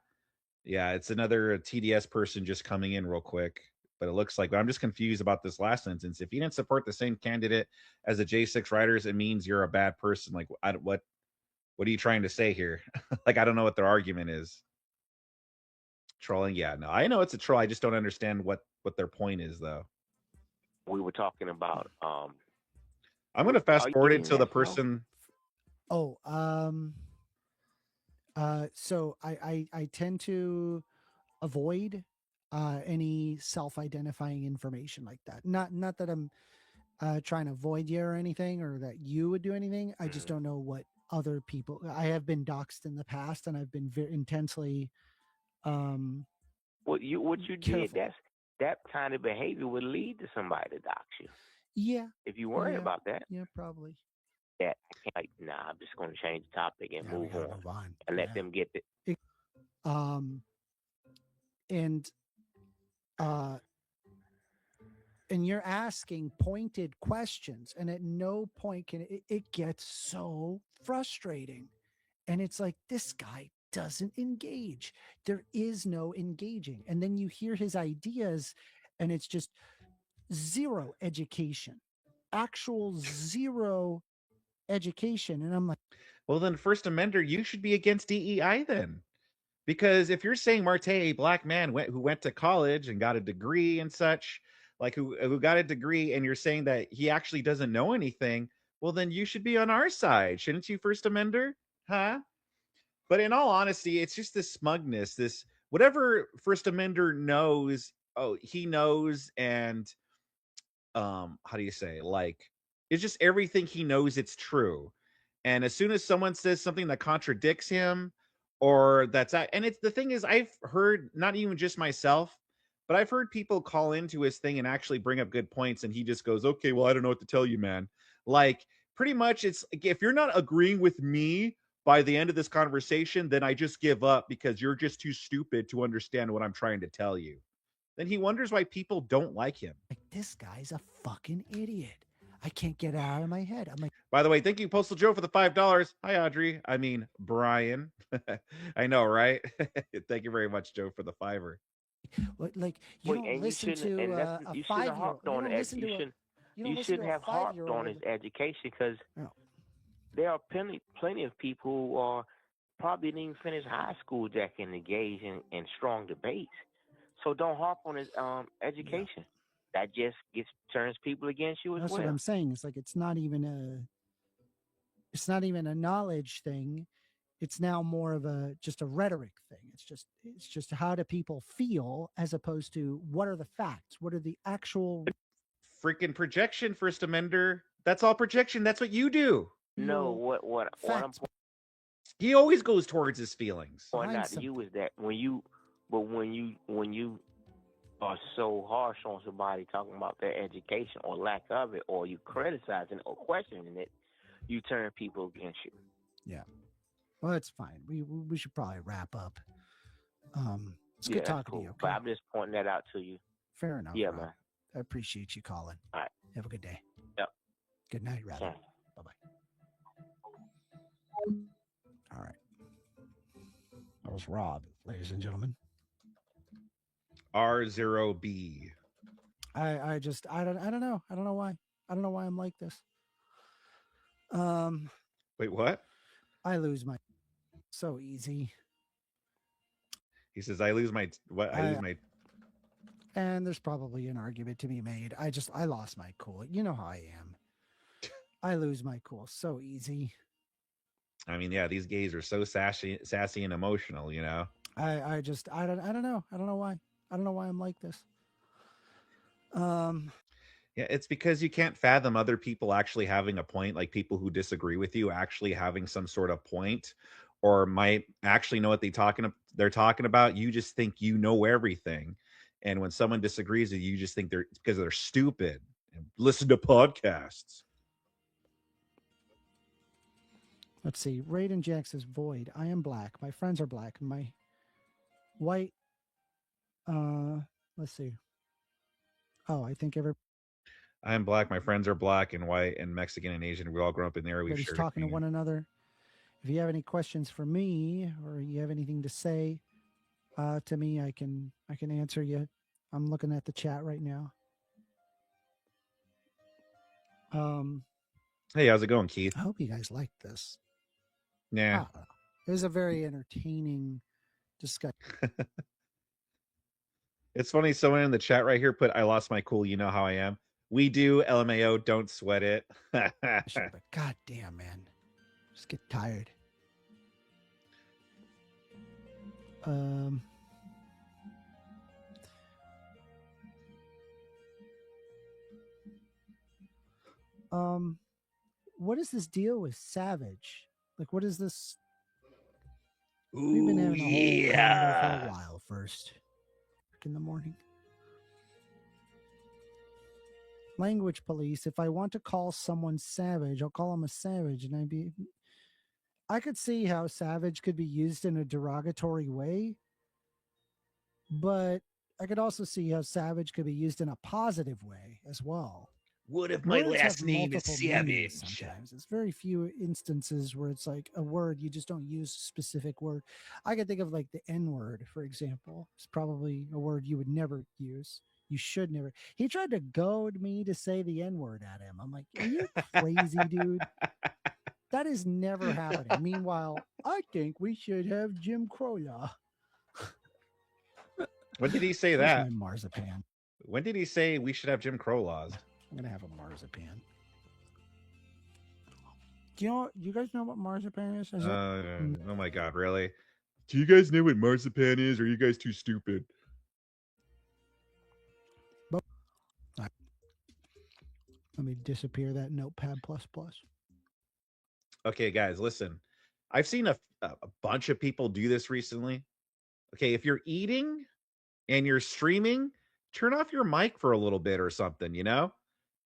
Yeah, it's another TDS person just coming in real quick. But it looks like, but I'm just confused about this last sentence. If you didn't support the same candidate as the J6 writers, it means you're a bad person. Like, what are you trying to say here? Like, I don't know what their argument is. Trolling? Yeah, no, I know it's a troll. I just don't understand what their point is, though. We were talking about. I'm going to fast forward it to the person. Oh, so I tend to avoid any self-identifying information like that. Not that I'm trying to avoid you or anything, or that you would do anything. I just don't know what other people. I have been doxxed in the past, and I've been very intensely. What you did? That kind of behavior would lead to somebody to dox you. Yeah. If you worry about that. Yeah, probably. Yeah, I can't, like, nah, I'm just going to change the topic and move on and let them get it. And you're asking pointed questions, and at no point can it gets so frustrating. And it's like, this guy doesn't engage. There is no engaging. And then you hear his ideas, and it's just zero education, actual zero education. And I'm like, well, then First Amender, you should be against DEI then. Because if you're saying Martae, a black man who went to college and got a degree and such, like who got a degree, and you're saying that he actually doesn't know anything, well, then you should be on our side, shouldn't you, First Amender? Huh? But in all honesty, it's just this smugness, this whatever First Amender knows. Oh, he knows, and how do you say, like, it's just everything he knows it's true. And as soon as someone says something that contradicts him, or and it's the thing is, I've heard, not even just myself, but I've heard people call into his thing and actually bring up good points, and he just goes, okay, well, I don't know what to tell you, man. Like, pretty much, it's like, if you're not agreeing with me by the end of this conversation, then I just give up because you're just too stupid to understand what I'm trying to tell you. Then he wonders why people don't like him. Like, this guy's a fucking idiot. I can't get it out of my head. I'm like, by the way, thank you, Postal Joe, for the $5. Hi, Audrey. I mean, Brian. I know, right? Thank you very much, Joe, for the $5. Like, you don't listen to a 5-year-old. You shouldn't have harped on his education because there are plenty of people who are probably didn't even finish high school that can engage in strong debates. So don't harp on his education. Yeah. That just turns people against you as well. That's what I'm saying. It's like it's not even a knowledge thing. It's now more of just a rhetoric thing. It's just how do people feel as opposed to what are the facts? What are the actual freaking projection, First Amender? That's all projection. That's what you do. No, what I'm he always goes towards his feelings. Point out to you is that when you are so harsh on somebody talking about their education or lack of it, or you criticizing or questioning it, you turn people against you. Yeah. Well, it's fine. We should probably wrap up. It's good talking to you. Okay? But I'm just pointing that out to you. Fair enough. Yeah, Rob. man. I appreciate you calling. All right. Have a good day. Yep. Good night, rather. Yeah. Bye-bye. All right. That was Rob, ladies and gentlemen. R0B. I don't know. I don't know why. I don't know why I'm like this. Wait, what? I lose my so easy. He says I lose my what? I lose my. And there's probably an argument to be made. I lost my cool. You know how I am. I lose my cool so easy. I mean, yeah, these gays are so sassy and emotional, you know. I don't know. I don't know why. I don't know why I'm like this. Yeah, it's because you can't fathom other people actually having a point, like people who disagree with you actually having some sort of point or might actually know what they're talking about. You just think you know everything. And when someone disagrees with you, you just think because they're stupid and listen to podcasts. Let's see. Raiden Jack says void. I am black. My friends are black. My white. Let's see. Oh, I think I'm black. My friends are black and white and Mexican and Asian. We all grew up in there. Everybody's talking to one another. If you have any questions for me or you have anything to say to me, I can answer you. I'm looking at the chat right now. Hey, how's it going, Keith? I hope you guys liked this. Yeah. It was a very entertaining discussion. It's funny. Someone in the chat right here put, I lost my cool. You know how I am. We do. LMAO. Don't sweat it. But God damn, man. Just get tired. What is this deal with Savage? Like, what is this? Ooh, we've been having a whole convo for a while first. In the morning. Language police. If I want to call someone savage, I'll call them a savage. And I could see how savage could be used in a derogatory way. But I could also see how savage could be used in a positive way as well. What if my last name is Savage? Sometimes it's very few instances where it's like a word you just don't use a specific word. I could think of like the N-word, for example. It's probably a word you would never use. You should never. He tried to goad me to say the N-word at him. I'm like, are you crazy, dude? That is never happening. Meanwhile, I think we should have Jim Crow law. When did he say that? My marzipan. When did he say we should have Jim Crow laws? I'm going to have a marzipan. you guys know what marzipan is? Oh my God, really? Do you guys know what marzipan is, or are you guys too stupid? Let me disappear that Notepad++. Okay, guys, listen. I've seen a bunch of people do this recently. Okay, if you're eating and you're streaming, turn off your mic for a little bit or something, you know?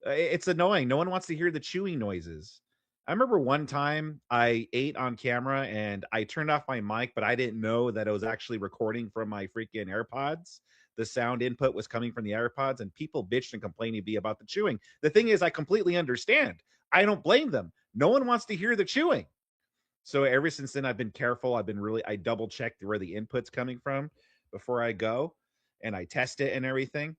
It's annoying. No one wants to hear the chewing noises. I remember one time I ate on camera and I turned off my mic, but I didn't know that it was actually recording from my freaking AirPods. The sound input was coming from the AirPods, and people bitched and complained to me about the chewing. The thing is, I completely understand. I don't blame them. No one wants to hear the chewing. So ever since then, I've been careful. I double checked where the input's coming from before I go, and I test it and everything.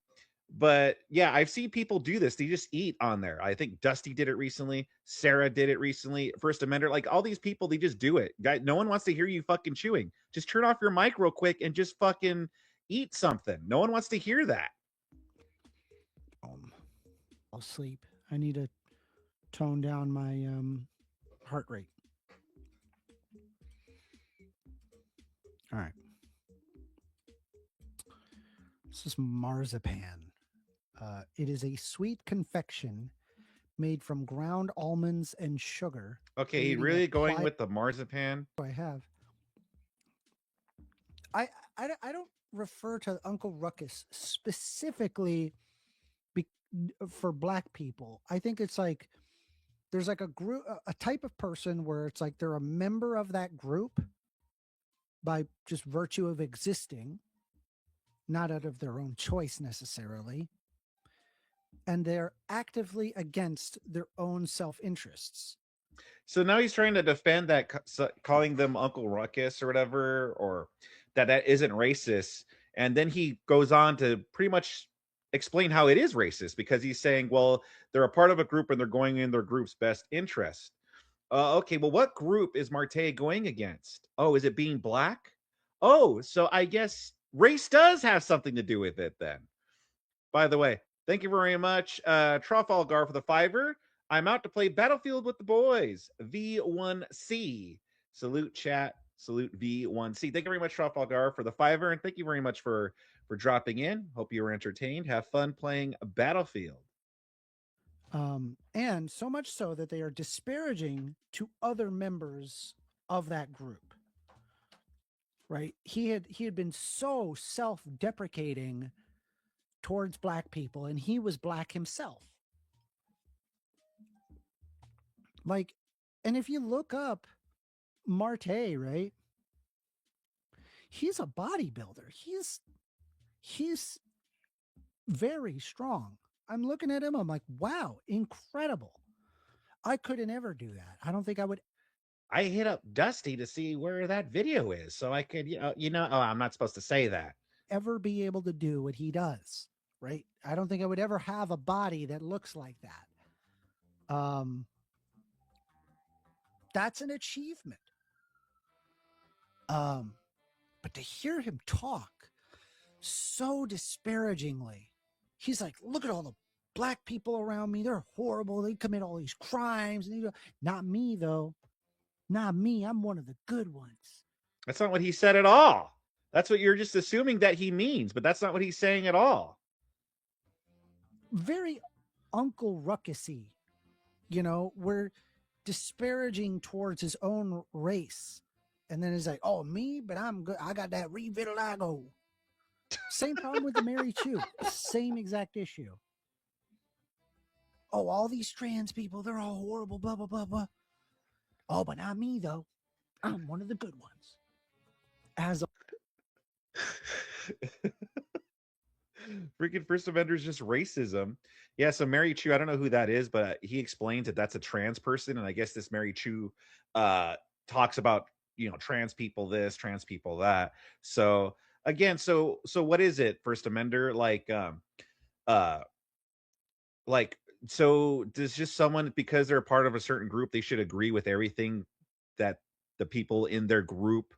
But yeah, I've seen people do this. They just eat on there. I think Dusty did it recently. Sarah did it recently. First Amender, like all these people, they just do it. Guy, no one wants to hear you fucking chewing. Just turn off your mic real quick and just fucking eat something. No one wants to hear that. I'll sleep. I need to tone down my heart rate. All right. This is marzipan. It is a sweet confection made from ground almonds and sugar. Okay, really going with the marzipan? I have. I don't refer to Uncle Ruckus specifically for Black people. I think it's like there's like a group, a type of person where it's like they're a member of that group by just virtue of existing, not out of their own choice necessarily. And they're actively against their own self-interests. So now he's trying to defend that, calling them Uncle Ruckus or whatever, or that isn't racist. And then he goes on to pretty much explain how it is racist, because he's saying, well, they're a part of a group and they're going in their group's best interest. Okay, well, what group is Martae going against? Oh, is it being Black? Oh, so I guess race does have something to do with it then. By the way, thank you very much, Trafalgar, for the $5. I'm out to play Battlefield with the boys. V1C. Salute chat. Salute V1C. Thank you very much, Trafalgar, for the $5, and thank you very much for dropping in. Hope you were entertained. Have fun playing Battlefield. And so much so that they are disparaging to other members of that group. Right? He had been so self-deprecating towards Black people, and he was Black himself. Like, and if you look up Martae, right? He's a bodybuilder. He's very strong. I'm looking at him. I'm like, wow, incredible. I couldn't ever do that. I don't think I would. I hit up Dusty to see where that video is, so I could, oh, I'm not supposed to say that. Ever be able to do what he does, right? I don't think I would ever have a body that looks like that. That's an achievement. But to hear him talk so disparagingly, he's like, look at all the Black people around me. They're horrible. They commit all these crimes. And not me, though. Not me. I'm one of the good ones. That's not what he said at all. That's what you're just assuming that he means, but that's not what he's saying at all. Very Uncle Ruckus-y. We're disparaging towards his own race. And then he's like, oh, me? But I'm good. I got that revitiligo. Same problem with the Mary Chew. Same exact issue. Oh, all these trans people, they're all horrible, blah, blah, blah, blah. Oh, but not me, though. I'm one of the good ones. As a freaking First Amender is just racism. Yeah, so Mary Chew, I don't know who that is, but he explains that that's a trans person, and I guess this Mary Chew talks about, trans people this, trans people that. So again, so what is it, First Amender? So does just someone, because they're a part of a certain group, they should agree with everything that the people in their group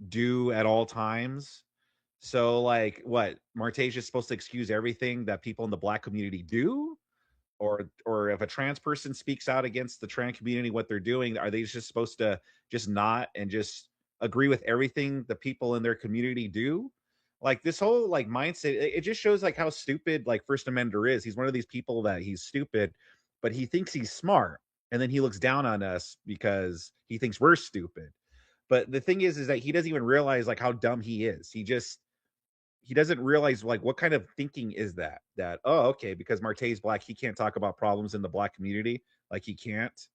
do at all times? So like what, Martae's just supposed to excuse everything that people in the Black community do? or if a trans person speaks out against the trans community, what they're doing, are they just supposed to just not and just agree with everything the people in their community do? Like this whole like mindset, it just shows like how stupid like First Amender is. He's one of these people that he's stupid, but he thinks he's smart, and then he looks down on us because he thinks we're stupid. But the thing is that he doesn't even realize like how dumb he is. He doesn't realize like what kind of thinking is that oh, okay, because Martae's black, he can't talk about problems in the black community, like he can't,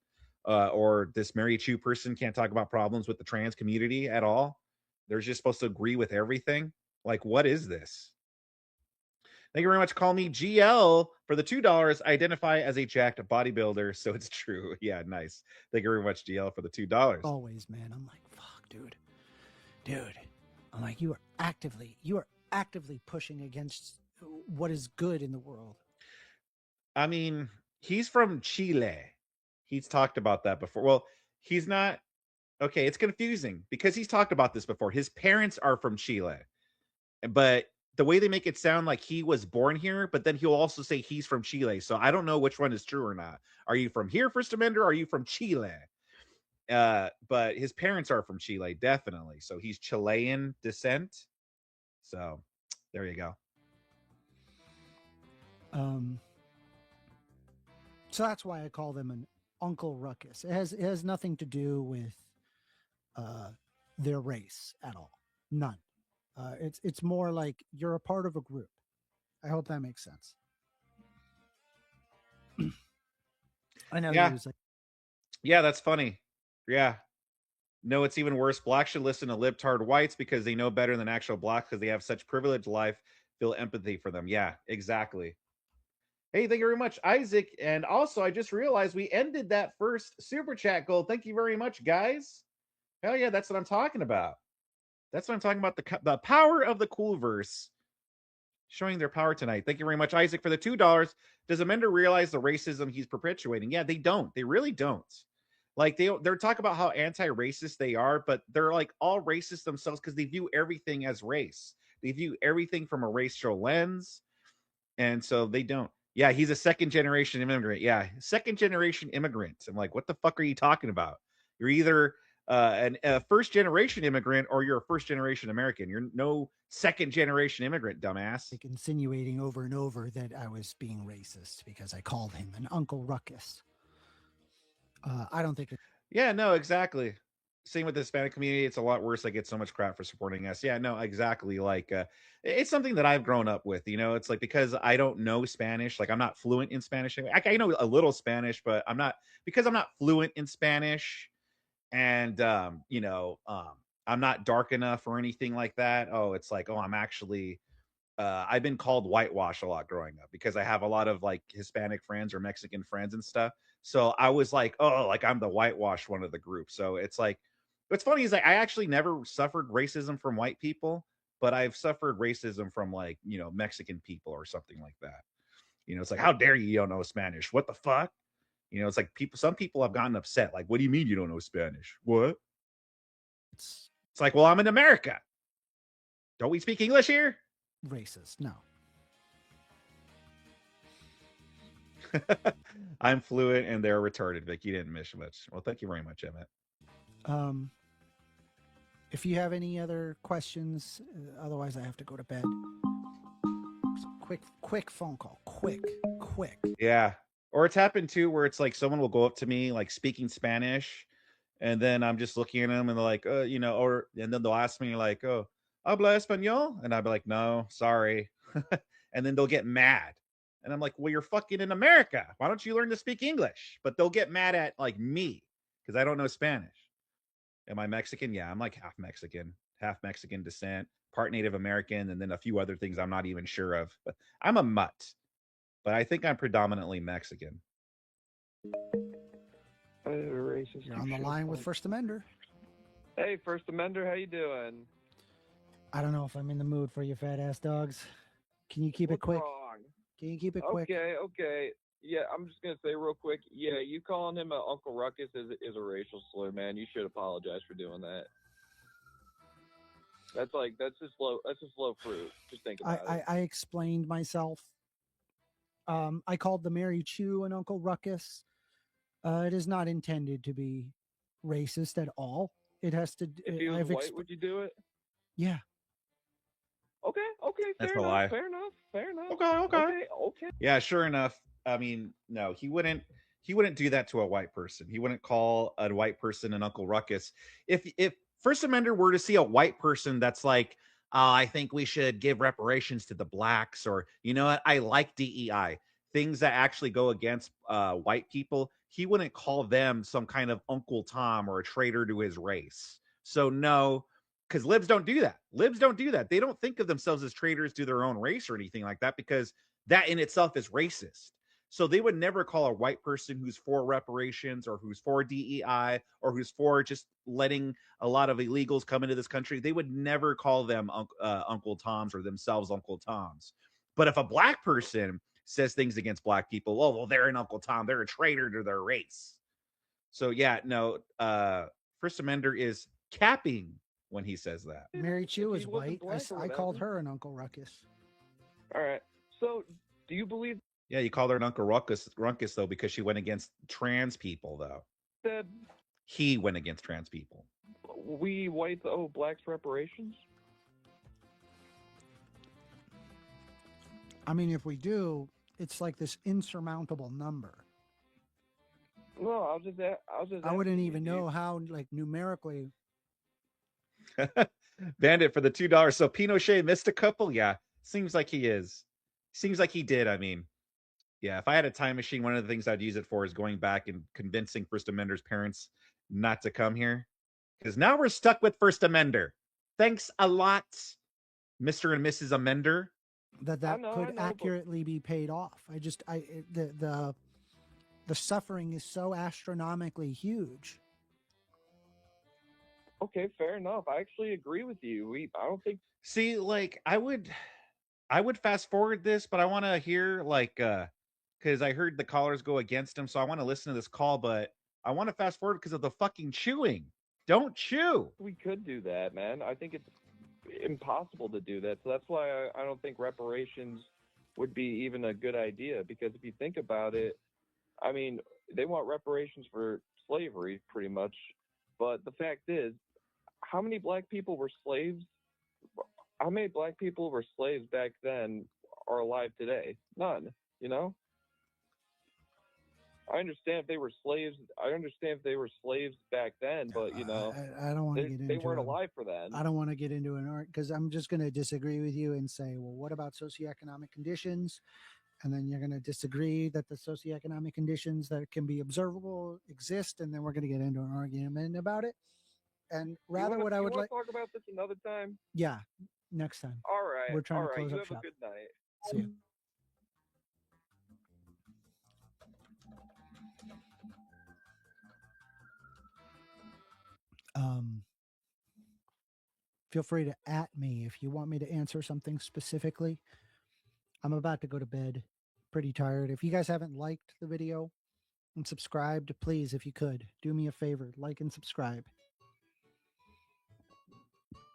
or this Mary Chu person can't talk about problems with the trans community at all. They're just supposed to agree with everything. Like, what is this? Thank you very much. Call me GL for the $2. Identify as a jacked bodybuilder, so it's true. Yeah, nice. Thank you very much, GL, for the $2. Always, man. I'm like, fuck, dude. I'm like, you are actively pushing against what is good in the world. I mean, he's from Chile. He's talked about that before. Well, he's not. Okay, it's confusing because he's talked about this before. His parents are from Chile, but the way they make it sound like he was born here, but then he'll also say he's from Chile. So I don't know which one is true or not. Are you from here, First Amender, or are you from Chile? But his parents are from Chile, definitely. So he's Chilean descent. So there you go. So that's why I call them an Uncle Ruckus. It has nothing to do with their race at all. None. It's more like you're a part of a group. I hope that makes sense. I know. Yeah. He was like, yeah, that's funny. Yeah. No, it's even worse. Blacks should listen to libtard whites because they know better than actual blacks because they have such privileged life. Feel empathy for them. Yeah, exactly. Hey, thank you very much, Isaac. And also, I just realized we ended that first super chat goal. Thank you very much, guys. Hell yeah, that's what I'm talking about. That's what I'm talking about. The power of the cool verse showing their power tonight. Thank you very much, Isaac, for the $2. Does Amender realize the racism he's perpetuating? Yeah, they don't. They really don't. Like they're talking about how anti-racist they are, but they're like all racist themselves because they view everything as race. They view everything from a racial lens, and so they don't. Yeah, he's a second generation immigrant. Yeah, second generation immigrant. I'm like, what the fuck are you talking about? You're either a first generation immigrant or you're a first generation American. You're no second generation immigrant, dumbass. Like insinuating over and over that I was being racist because I called him an Uncle Ruckus. I don't think. Yeah, no, exactly. Same with the Hispanic community. It's a lot worse. I get so much crap for supporting us. Yeah, no, exactly. Like, it's something that I've grown up with. You know, it's like because I don't know Spanish. Like, I'm not fluent in Spanish. I know a little Spanish, but I'm not fluent in Spanish. And I'm not dark enough or anything like that. Oh, it's like, oh, I'm actually. I've been called whitewash a lot growing up because I have a lot of like Hispanic friends or Mexican friends and stuff. So I was like, oh, like I'm the whitewash one of the group. So it's like, what's funny is like I actually never suffered racism from white people, but I've suffered racism from like, Mexican people or something like that. It's like, how dare you don't know Spanish? What the fuck? It's like some people have gotten upset. Like, what do you mean you don't know Spanish? What? It's like, well, I'm in America. Don't we speak English here? Racist. No. I'm fluent and they're retarded, Vic. You didn't miss much. Well, thank you very much, Emmett. If you have any other questions, otherwise I have to go to bed. Quick phone call. Quick. Yeah. Or it's happened too where it's like someone will go up to me like speaking Spanish, and then I'm just looking at them and they're like, and then they'll ask me like, oh, habla español? And I'll be like, no, sorry. And then they'll get mad. And I'm like, well, you're fucking in America. Why don't you learn to speak English? But they'll get mad at like me because I don't know Spanish. Am I Mexican? Yeah, I'm like half Mexican descent, part Native American, and then a few other things I'm not even sure of. But I'm a mutt. But I think I'm predominantly Mexican. You're on the line with First Amender. Hey, First Amender, how you doing? I don't know if I'm in the mood for you fat ass dogs. Can you keep it quick? Wrong? Can you keep it quick? Okay. Yeah, I'm just gonna say real quick. Yeah, you calling him an Uncle Ruckus is a racial slur, man. You should apologize for doing that. That's just low fruit. Just think about it. I explained myself. I called the Mary Chew and Uncle Ruckus. It is not intended to be racist at all. It has to. If he was white, would you do it? Yeah. Okay. That's Fair a lie. Fair enough. Okay. Yeah, sure enough. I mean, no, he wouldn't do that to a white person. He wouldn't call a white person an Uncle Ruckus. If First Amender were to see a white person that's like, I think we should give reparations to the blacks, or you know what, I like DEI, things that actually go against white people, he wouldn't call them some kind of Uncle Tom or a traitor to his race. So no, because libs don't do that. Libs don't do that. They don't think of themselves as traitors to their own race or anything like that, because that in itself is racist. So they would never call a white person who's for reparations or who's for DEI or who's for just letting a lot of illegals come into this country. They would never call them Uncle Toms or themselves Uncle Toms. But if a black person says things against black people, oh, well, they're an Uncle Tom. They're a traitor to their race. So yeah, no, First Amender is capping when he says that. Mary Chew is white. I called her an Uncle Ruckus. All right. So do you believe? Yeah, you called her an Uncle Ruckus though, because she went against trans people though. That he went against trans people. We whites owe blacks reparations? I mean, if we do, it's like this insurmountable number. No, I was just I wouldn't even know how, like, numerically. Bandit for the $2. So Pinochet missed a couple? Yeah, seems like he is. Seems like he did. I mean, yeah, if I had a time machine, one of the things I'd use it for is going back and convincing First Amender's parents not to come here. Because now we're stuck with First Amender. Thanks a lot, Mr. and Mrs. Amender. That could accurately be paid off. The suffering is so astronomically huge. Okay, fair enough. I actually agree with you. I don't think. See, like, I would fast forward this, but I want to hear, like, because I heard the callers go against him, so I want to listen to this call, but I want to fast forward because of the fucking chewing. Don't chew. We could do that, man. I think it's impossible to do that. So that's why I don't think reparations would be even a good idea, because if you think about it, I mean, they want reparations for slavery pretty much, but the fact is, how many black people were slaves? How many black people were slaves back then are alive today? None, you know? I understand if they were slaves. I understand if they were slaves back then, but you know, I don't want to get into. They weren't alive for that. I don't want to get into an art because I'm just going to disagree with you and say, well, what about socioeconomic conditions? And then you're going to disagree that the socioeconomic conditions that can be observable exist, and then we're going to get into an argument about it. And rather, what I would like to talk about this another time. Yeah, next time. All right. We're trying to close up shop. Have a good night. See you. Feel free to @ me if you want me to answer something specifically. I'm about to go to bed, pretty tired. If you guys haven't liked the video and subscribed, please, if you could, do me a favor, like and subscribe.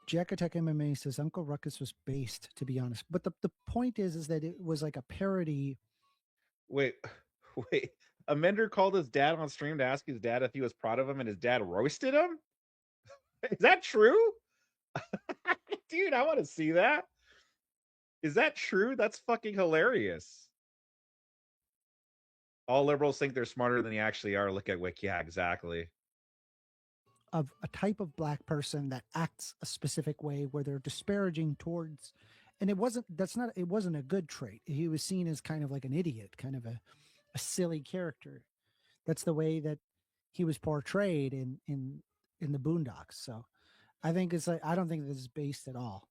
Jack Attack MMA says Uncle Ruckus was based, to be honest. But the point is that it was like a parody. Wait. Amender called his dad on stream to ask his dad if he was proud of him, and his dad roasted him? Is that true? Dude, I want to see that. Is that true? That's fucking hilarious. All liberals think they're smarter than they actually are. Look at Wiki. Yeah, exactly. Of a type of black person that acts a specific way where they're disparaging towards, and it wasn't a good trait. He was seen as kind of like an idiot, kind of a silly character. That's the way that he was portrayed in the Boondocks. So I think it's like, I don't think this is based at all.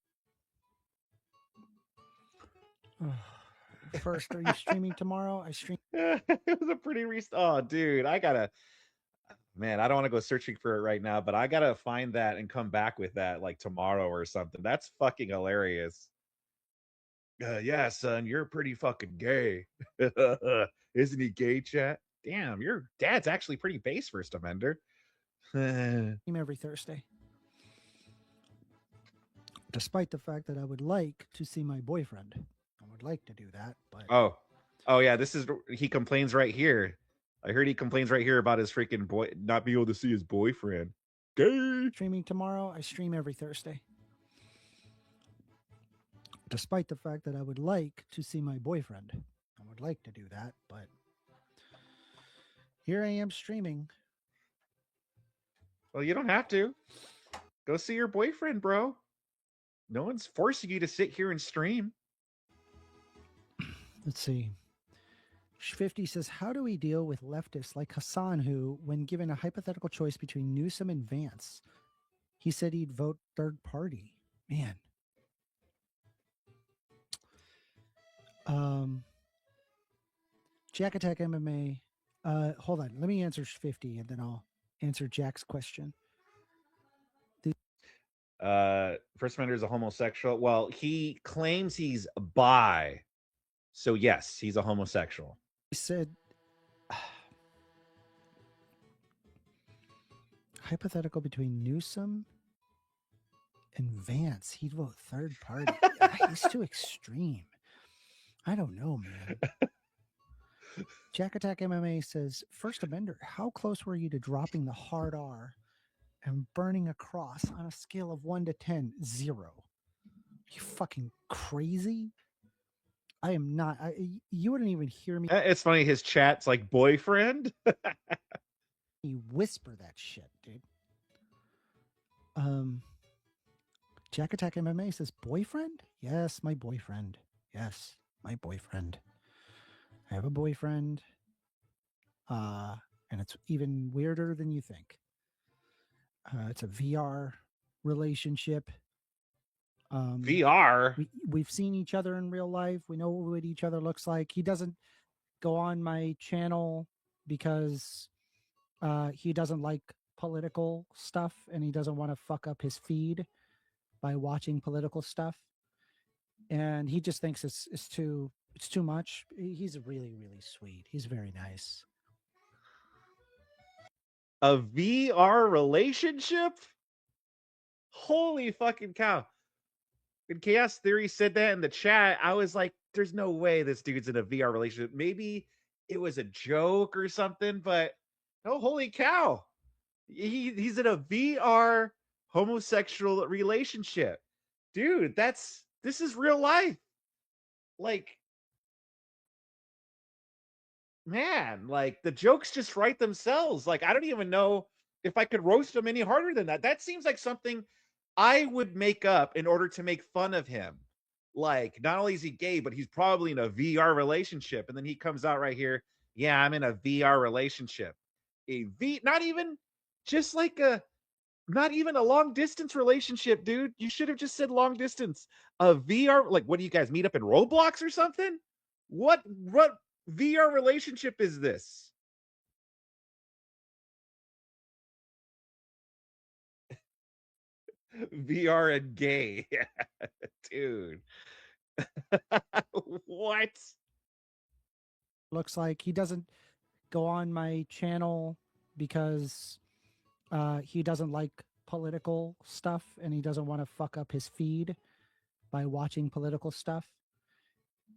First, are you streaming tomorrow? I stream. It was a pretty recent. Oh, dude, I don't want to go searching for it right now, but I gotta find that and come back with that like tomorrow or something. That's fucking hilarious. Yeah, son, you're pretty fucking gay. Isn't he gay, chat? Damn, your dad's actually pretty base, First Amender. Every Thursday. Despite the fact that I would like to see my boyfriend. I would like to do that, but Oh yeah, he complains right here. I heard he complains right here about his freaking boy not being able to see his boyfriend. Gay. Streaming tomorrow. I stream every Thursday. Despite the fact that I would like to see my boyfriend. I would like to do that, but here I am streaming. Well, you don't have to. Go see your boyfriend, bro. No one's forcing you to sit here and stream. Let's see. 50 says, how do we deal with leftists like Hassan who, when given a hypothetical choice between Newsom and Vance, he said he'd vote third party? Man. Jack Attack MMA. Hold on. Let me answer 50 and then I'll answer Jack's question. First Amender is a homosexual. Well, he claims he's bi. So yes, he's a homosexual. He said hypothetical between Newsom and Vance, he'd vote third party. He's too extreme. I don't know, man. Jack Attack MMA says, First Amender, how close were you to dropping the hard R and burning a cross on a scale of 1 to 10? 0. Are you fucking crazy? I am not. You wouldn't even hear me. It's funny. His chat's like boyfriend. You whisper that shit, dude. Jack Attack MMA says, boyfriend? Yes, my boyfriend. Yes, my boyfriend. I have a boyfriend. And it's even weirder than you think. It's a VR relationship. VR? We've seen each other in real life. We know what each other looks like. He doesn't go on my channel because he doesn't like political stuff and he doesn't want to fuck up his feed by watching political stuff. And he just thinks it's too much. He's really, really sweet. He's very nice. A VR relationship? Holy fucking cow. When Chaos Theory said that in the chat, I was like, there's no way this dude's in a VR relationship. Maybe it was a joke or something, but no, holy cow. He's in a VR homosexual relationship. Dude, this is real life. Like, man, like the jokes just write themselves. Like, I don't even know if I could roast him any harder than that. That seems like something I would make up in order to make fun of him. Like, not only is he gay, but he's probably in a VR relationship. And then he comes out right here. Yeah, I'm in a VR relationship. Not even a long distance relationship, dude. You should have just said long distance. A VR, like, what do you guys meet up in Roblox or something? What VR relationship is this? VR and gay. Dude. What? Looks like he doesn't go on my channel because he doesn't like political stuff and he doesn't want to fuck up his feed by watching political stuff.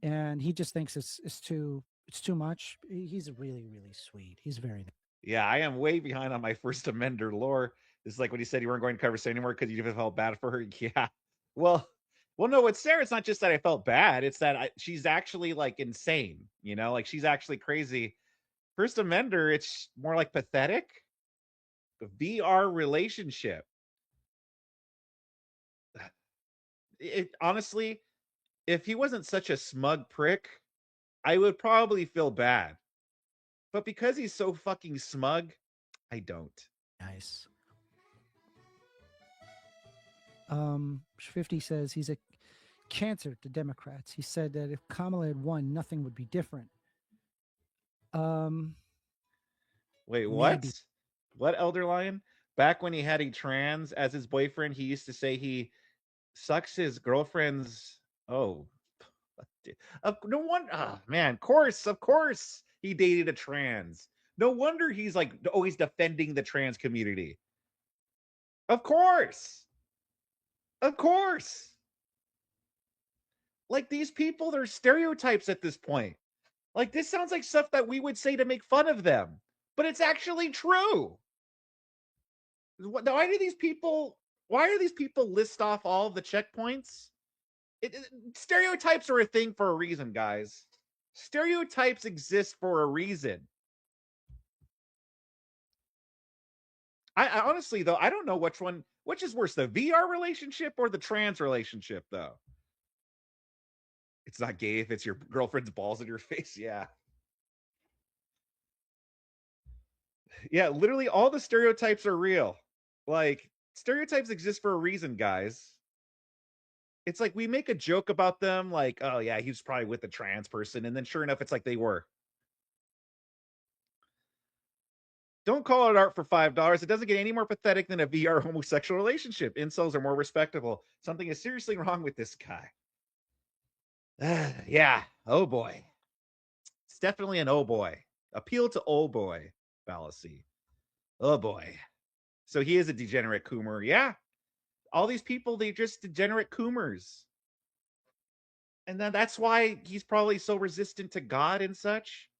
And he just thinks it's too much. He's really, really sweet. He's very nice. Yeah, I am way behind on my First Amender lore. It's like when you said you weren't going to cover Sarah anymore because you felt bad for her. Yeah. Well, no, with Sarah, it's not just that I felt bad. It's that she's actually like insane, like she's actually crazy. First Amender, it's more like pathetic. The VR relationship. Honestly, if he wasn't such a smug prick, I would probably feel bad. But because he's so fucking smug, I don't. Nice. 50 says he's a cancer to Democrats. He said that if Kamala had won, nothing would be different. Wait, what? Maybe. What, Elder Lion? Back when he had a trans as his boyfriend, he used to say he sucks his girlfriend's. Oh, no wonder. Oh, man, of course, he dated a trans. No wonder he's like always defending the trans community. Of course. Like, these people, they're stereotypes at this point. Like, this sounds like stuff that we would say to make fun of them, but it's actually true. Why do these people list off all of the checkpoints? Stereotypes are a thing for a reason, guys. Stereotypes exist for a reason. I honestly, though, I don't know which is worse, the VR relationship or the trans relationship, though. It's not gay if it's your girlfriend's balls in your face. Yeah. Yeah, literally all the stereotypes are real. Like, stereotypes exist for a reason, guys. It's like we make a joke about them, like, oh yeah, he was probably with a trans person, and then sure enough, it's like they were. Don't call it art for $5. It doesn't get any more pathetic than a VR homosexual relationship. Incels are more respectable. Something is seriously wrong with this guy. Yeah. Oh boy. It's definitely an oh boy. Appeal to oh boy fallacy. Oh boy. So he is a degenerate coomer. Yeah. All these people, they're just degenerate coomers. And then that's why he's probably so resistant to God and such.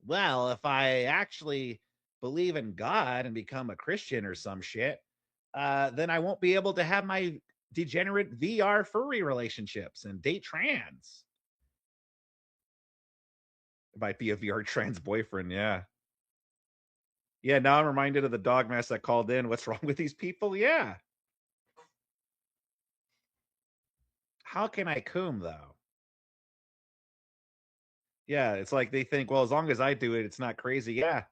Well, if I actually believe in God and become a Christian or some shit, then I won't be able to have my degenerate VR furry relationships and date trans. It might be a VR trans boyfriend, yeah. Yeah, now I'm reminded of the dog mess that called in. What's wrong with these people? Yeah. How can I coom, though? Yeah, it's like they think, well, as long as I do it, it's not crazy. Yeah.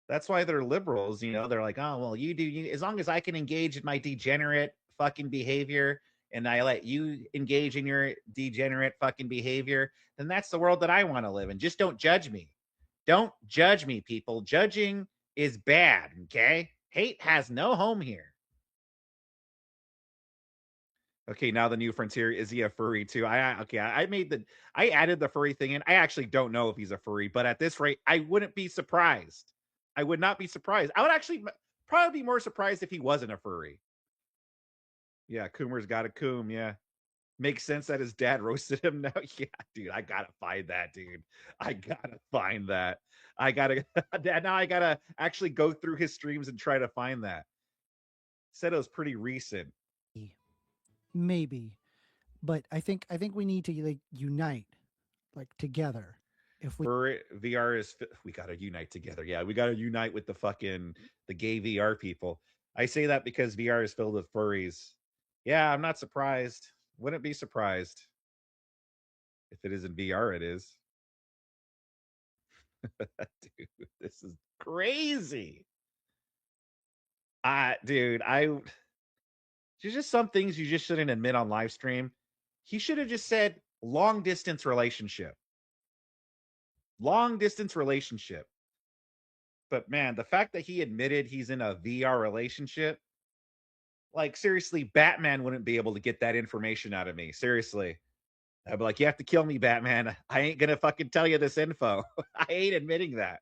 That's why they're liberals, you know. They're like, oh, well, you as long as I can engage in my degenerate fucking behavior and I let you engage in your degenerate fucking behavior, then that's the world that I want to live in. Just don't judge me. Don't judge me, people. Judging is bad, okay? Hate has no home here. Okay, now the new frontier, is he a furry too? I added the furry thing in. I actually don't know if he's a furry, but at this rate, I wouldn't be surprised. I would not be surprised. I would actually probably be more surprised if he wasn't a furry. Yeah, Coomer's got a coom, yeah. Makes sense that his dad roasted him now. Yeah, dude, I gotta find that, dude. I gotta find that. I gotta now I gotta actually go through his streams and try to find that. Said it was pretty recent. Maybe. But I think we need to like unite, like together. If we VR is, we gotta unite together. Yeah, we gotta unite with the gay VR people. I say that because VR is filled with furries. Yeah, I'm not surprised. Wouldn't be surprised if it is in VR. It is. Dude, this is crazy. Dude, there's just some things you just shouldn't admit on live stream. He should have just said long distance relationship. Long distance relationship. But man, the fact that he admitted he's in a VR relationship, like seriously, Batman wouldn't be able to get that information out of me. Seriously. I'd be like, you have to kill me, Batman. I ain't gonna fucking tell you this info. I ain't admitting that.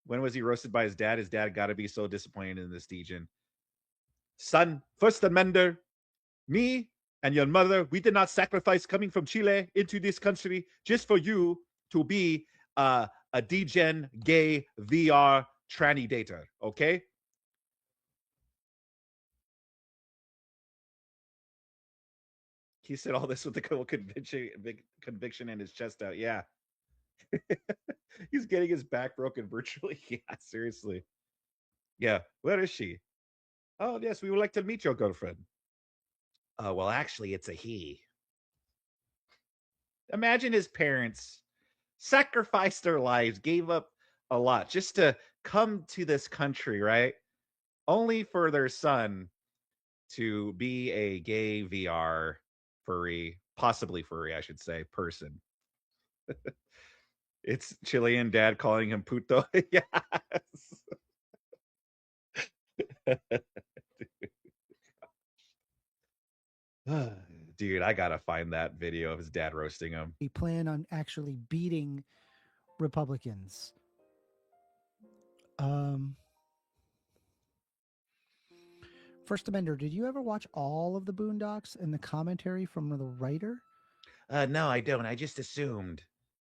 When was he roasted by his dad? His dad gotta be so disappointed in this Degen. Son, first Amender, me and your mother, we did not sacrifice coming from Chile into this country just for you to be a degen gay VR tranny dater, okay? He said all this with the conviction in his chest out. Yeah. He's getting his back broken virtually. Yeah, seriously. Yeah. Where is she? Oh, yes, we would like to meet your girlfriend. Well, actually, it's a he. Imagine his parents sacrificed their lives, gave up a lot just to come to this country, right? Only for their son to be a gay VR furry, possibly furry, I should say, person. It's Chilean dad calling him puto. Yes. Dude, I gotta find that video of his dad roasting him. We plan on actually beating Republicans. First Amender, did you ever watch all of the Boondocks and the commentary from the writer? No, I don't. I just assumed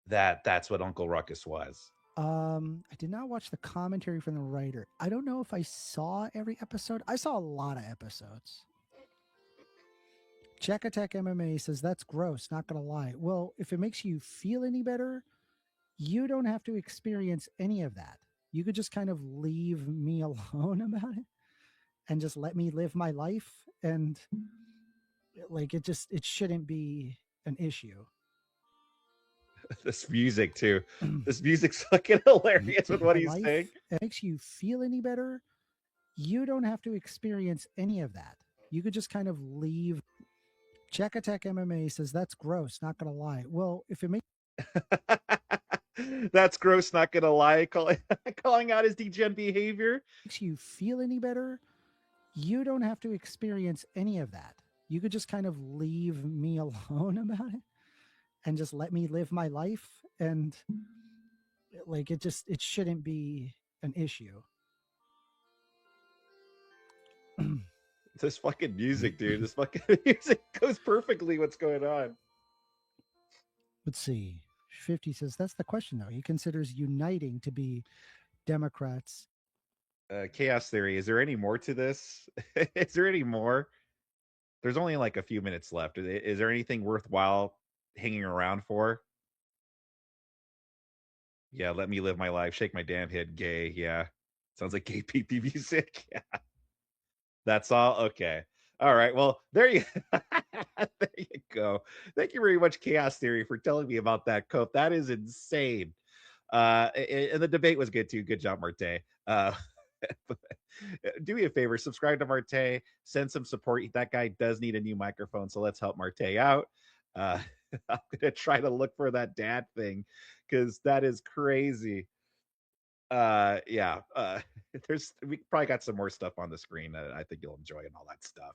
that's what Uncle Ruckus was. I did not watch the commentary from the writer. I don't know if I saw every episode. I saw a lot of episodes. Check Attack MMA says that's gross, not gonna lie. Well, if it makes you feel any better, you don't have to experience any of that. You could just kind of leave me alone about it and just let me live my life. And like it shouldn't be an issue. This music too. This music's fucking hilarious with what he's saying. It makes you feel any better. You don't have to experience any of that. You could just kind of leave. Check Attack MMA says that's gross, not gonna lie. Well, if it makes that's gross, not gonna lie, calling out his degen behavior. Makes you feel any better, you don't have to experience any of that. You could just kind of leave me alone about it and just let me live my life. And like it shouldn't be an issue. This fucking music, dude. This fucking music goes perfectly what's going on. Let's see. 50 says that's the question though. He considers uniting to be Democrats. Chaos Theory. Is there any more to this? Is there any more? There's only like a few minutes left. Is there anything worthwhile hanging around for? Yeah, let me live my life. Shake my damn head. Gay. Yeah. Sounds like gay PP music. Yeah. That's all? Okay. All right. Well, there you there you go. Thank you very much, Chaos Theory, for telling me about that, Cope. That is insane. And the debate was good too. Good job, Martae. Do me a favor, subscribe to Martae, send some support. That guy does need a new microphone, so let's help Martae out. I'm gonna try to look for that dad thing because that is crazy. Yeah. We probably got some more stuff on the screen that I think you'll enjoy and all that stuff.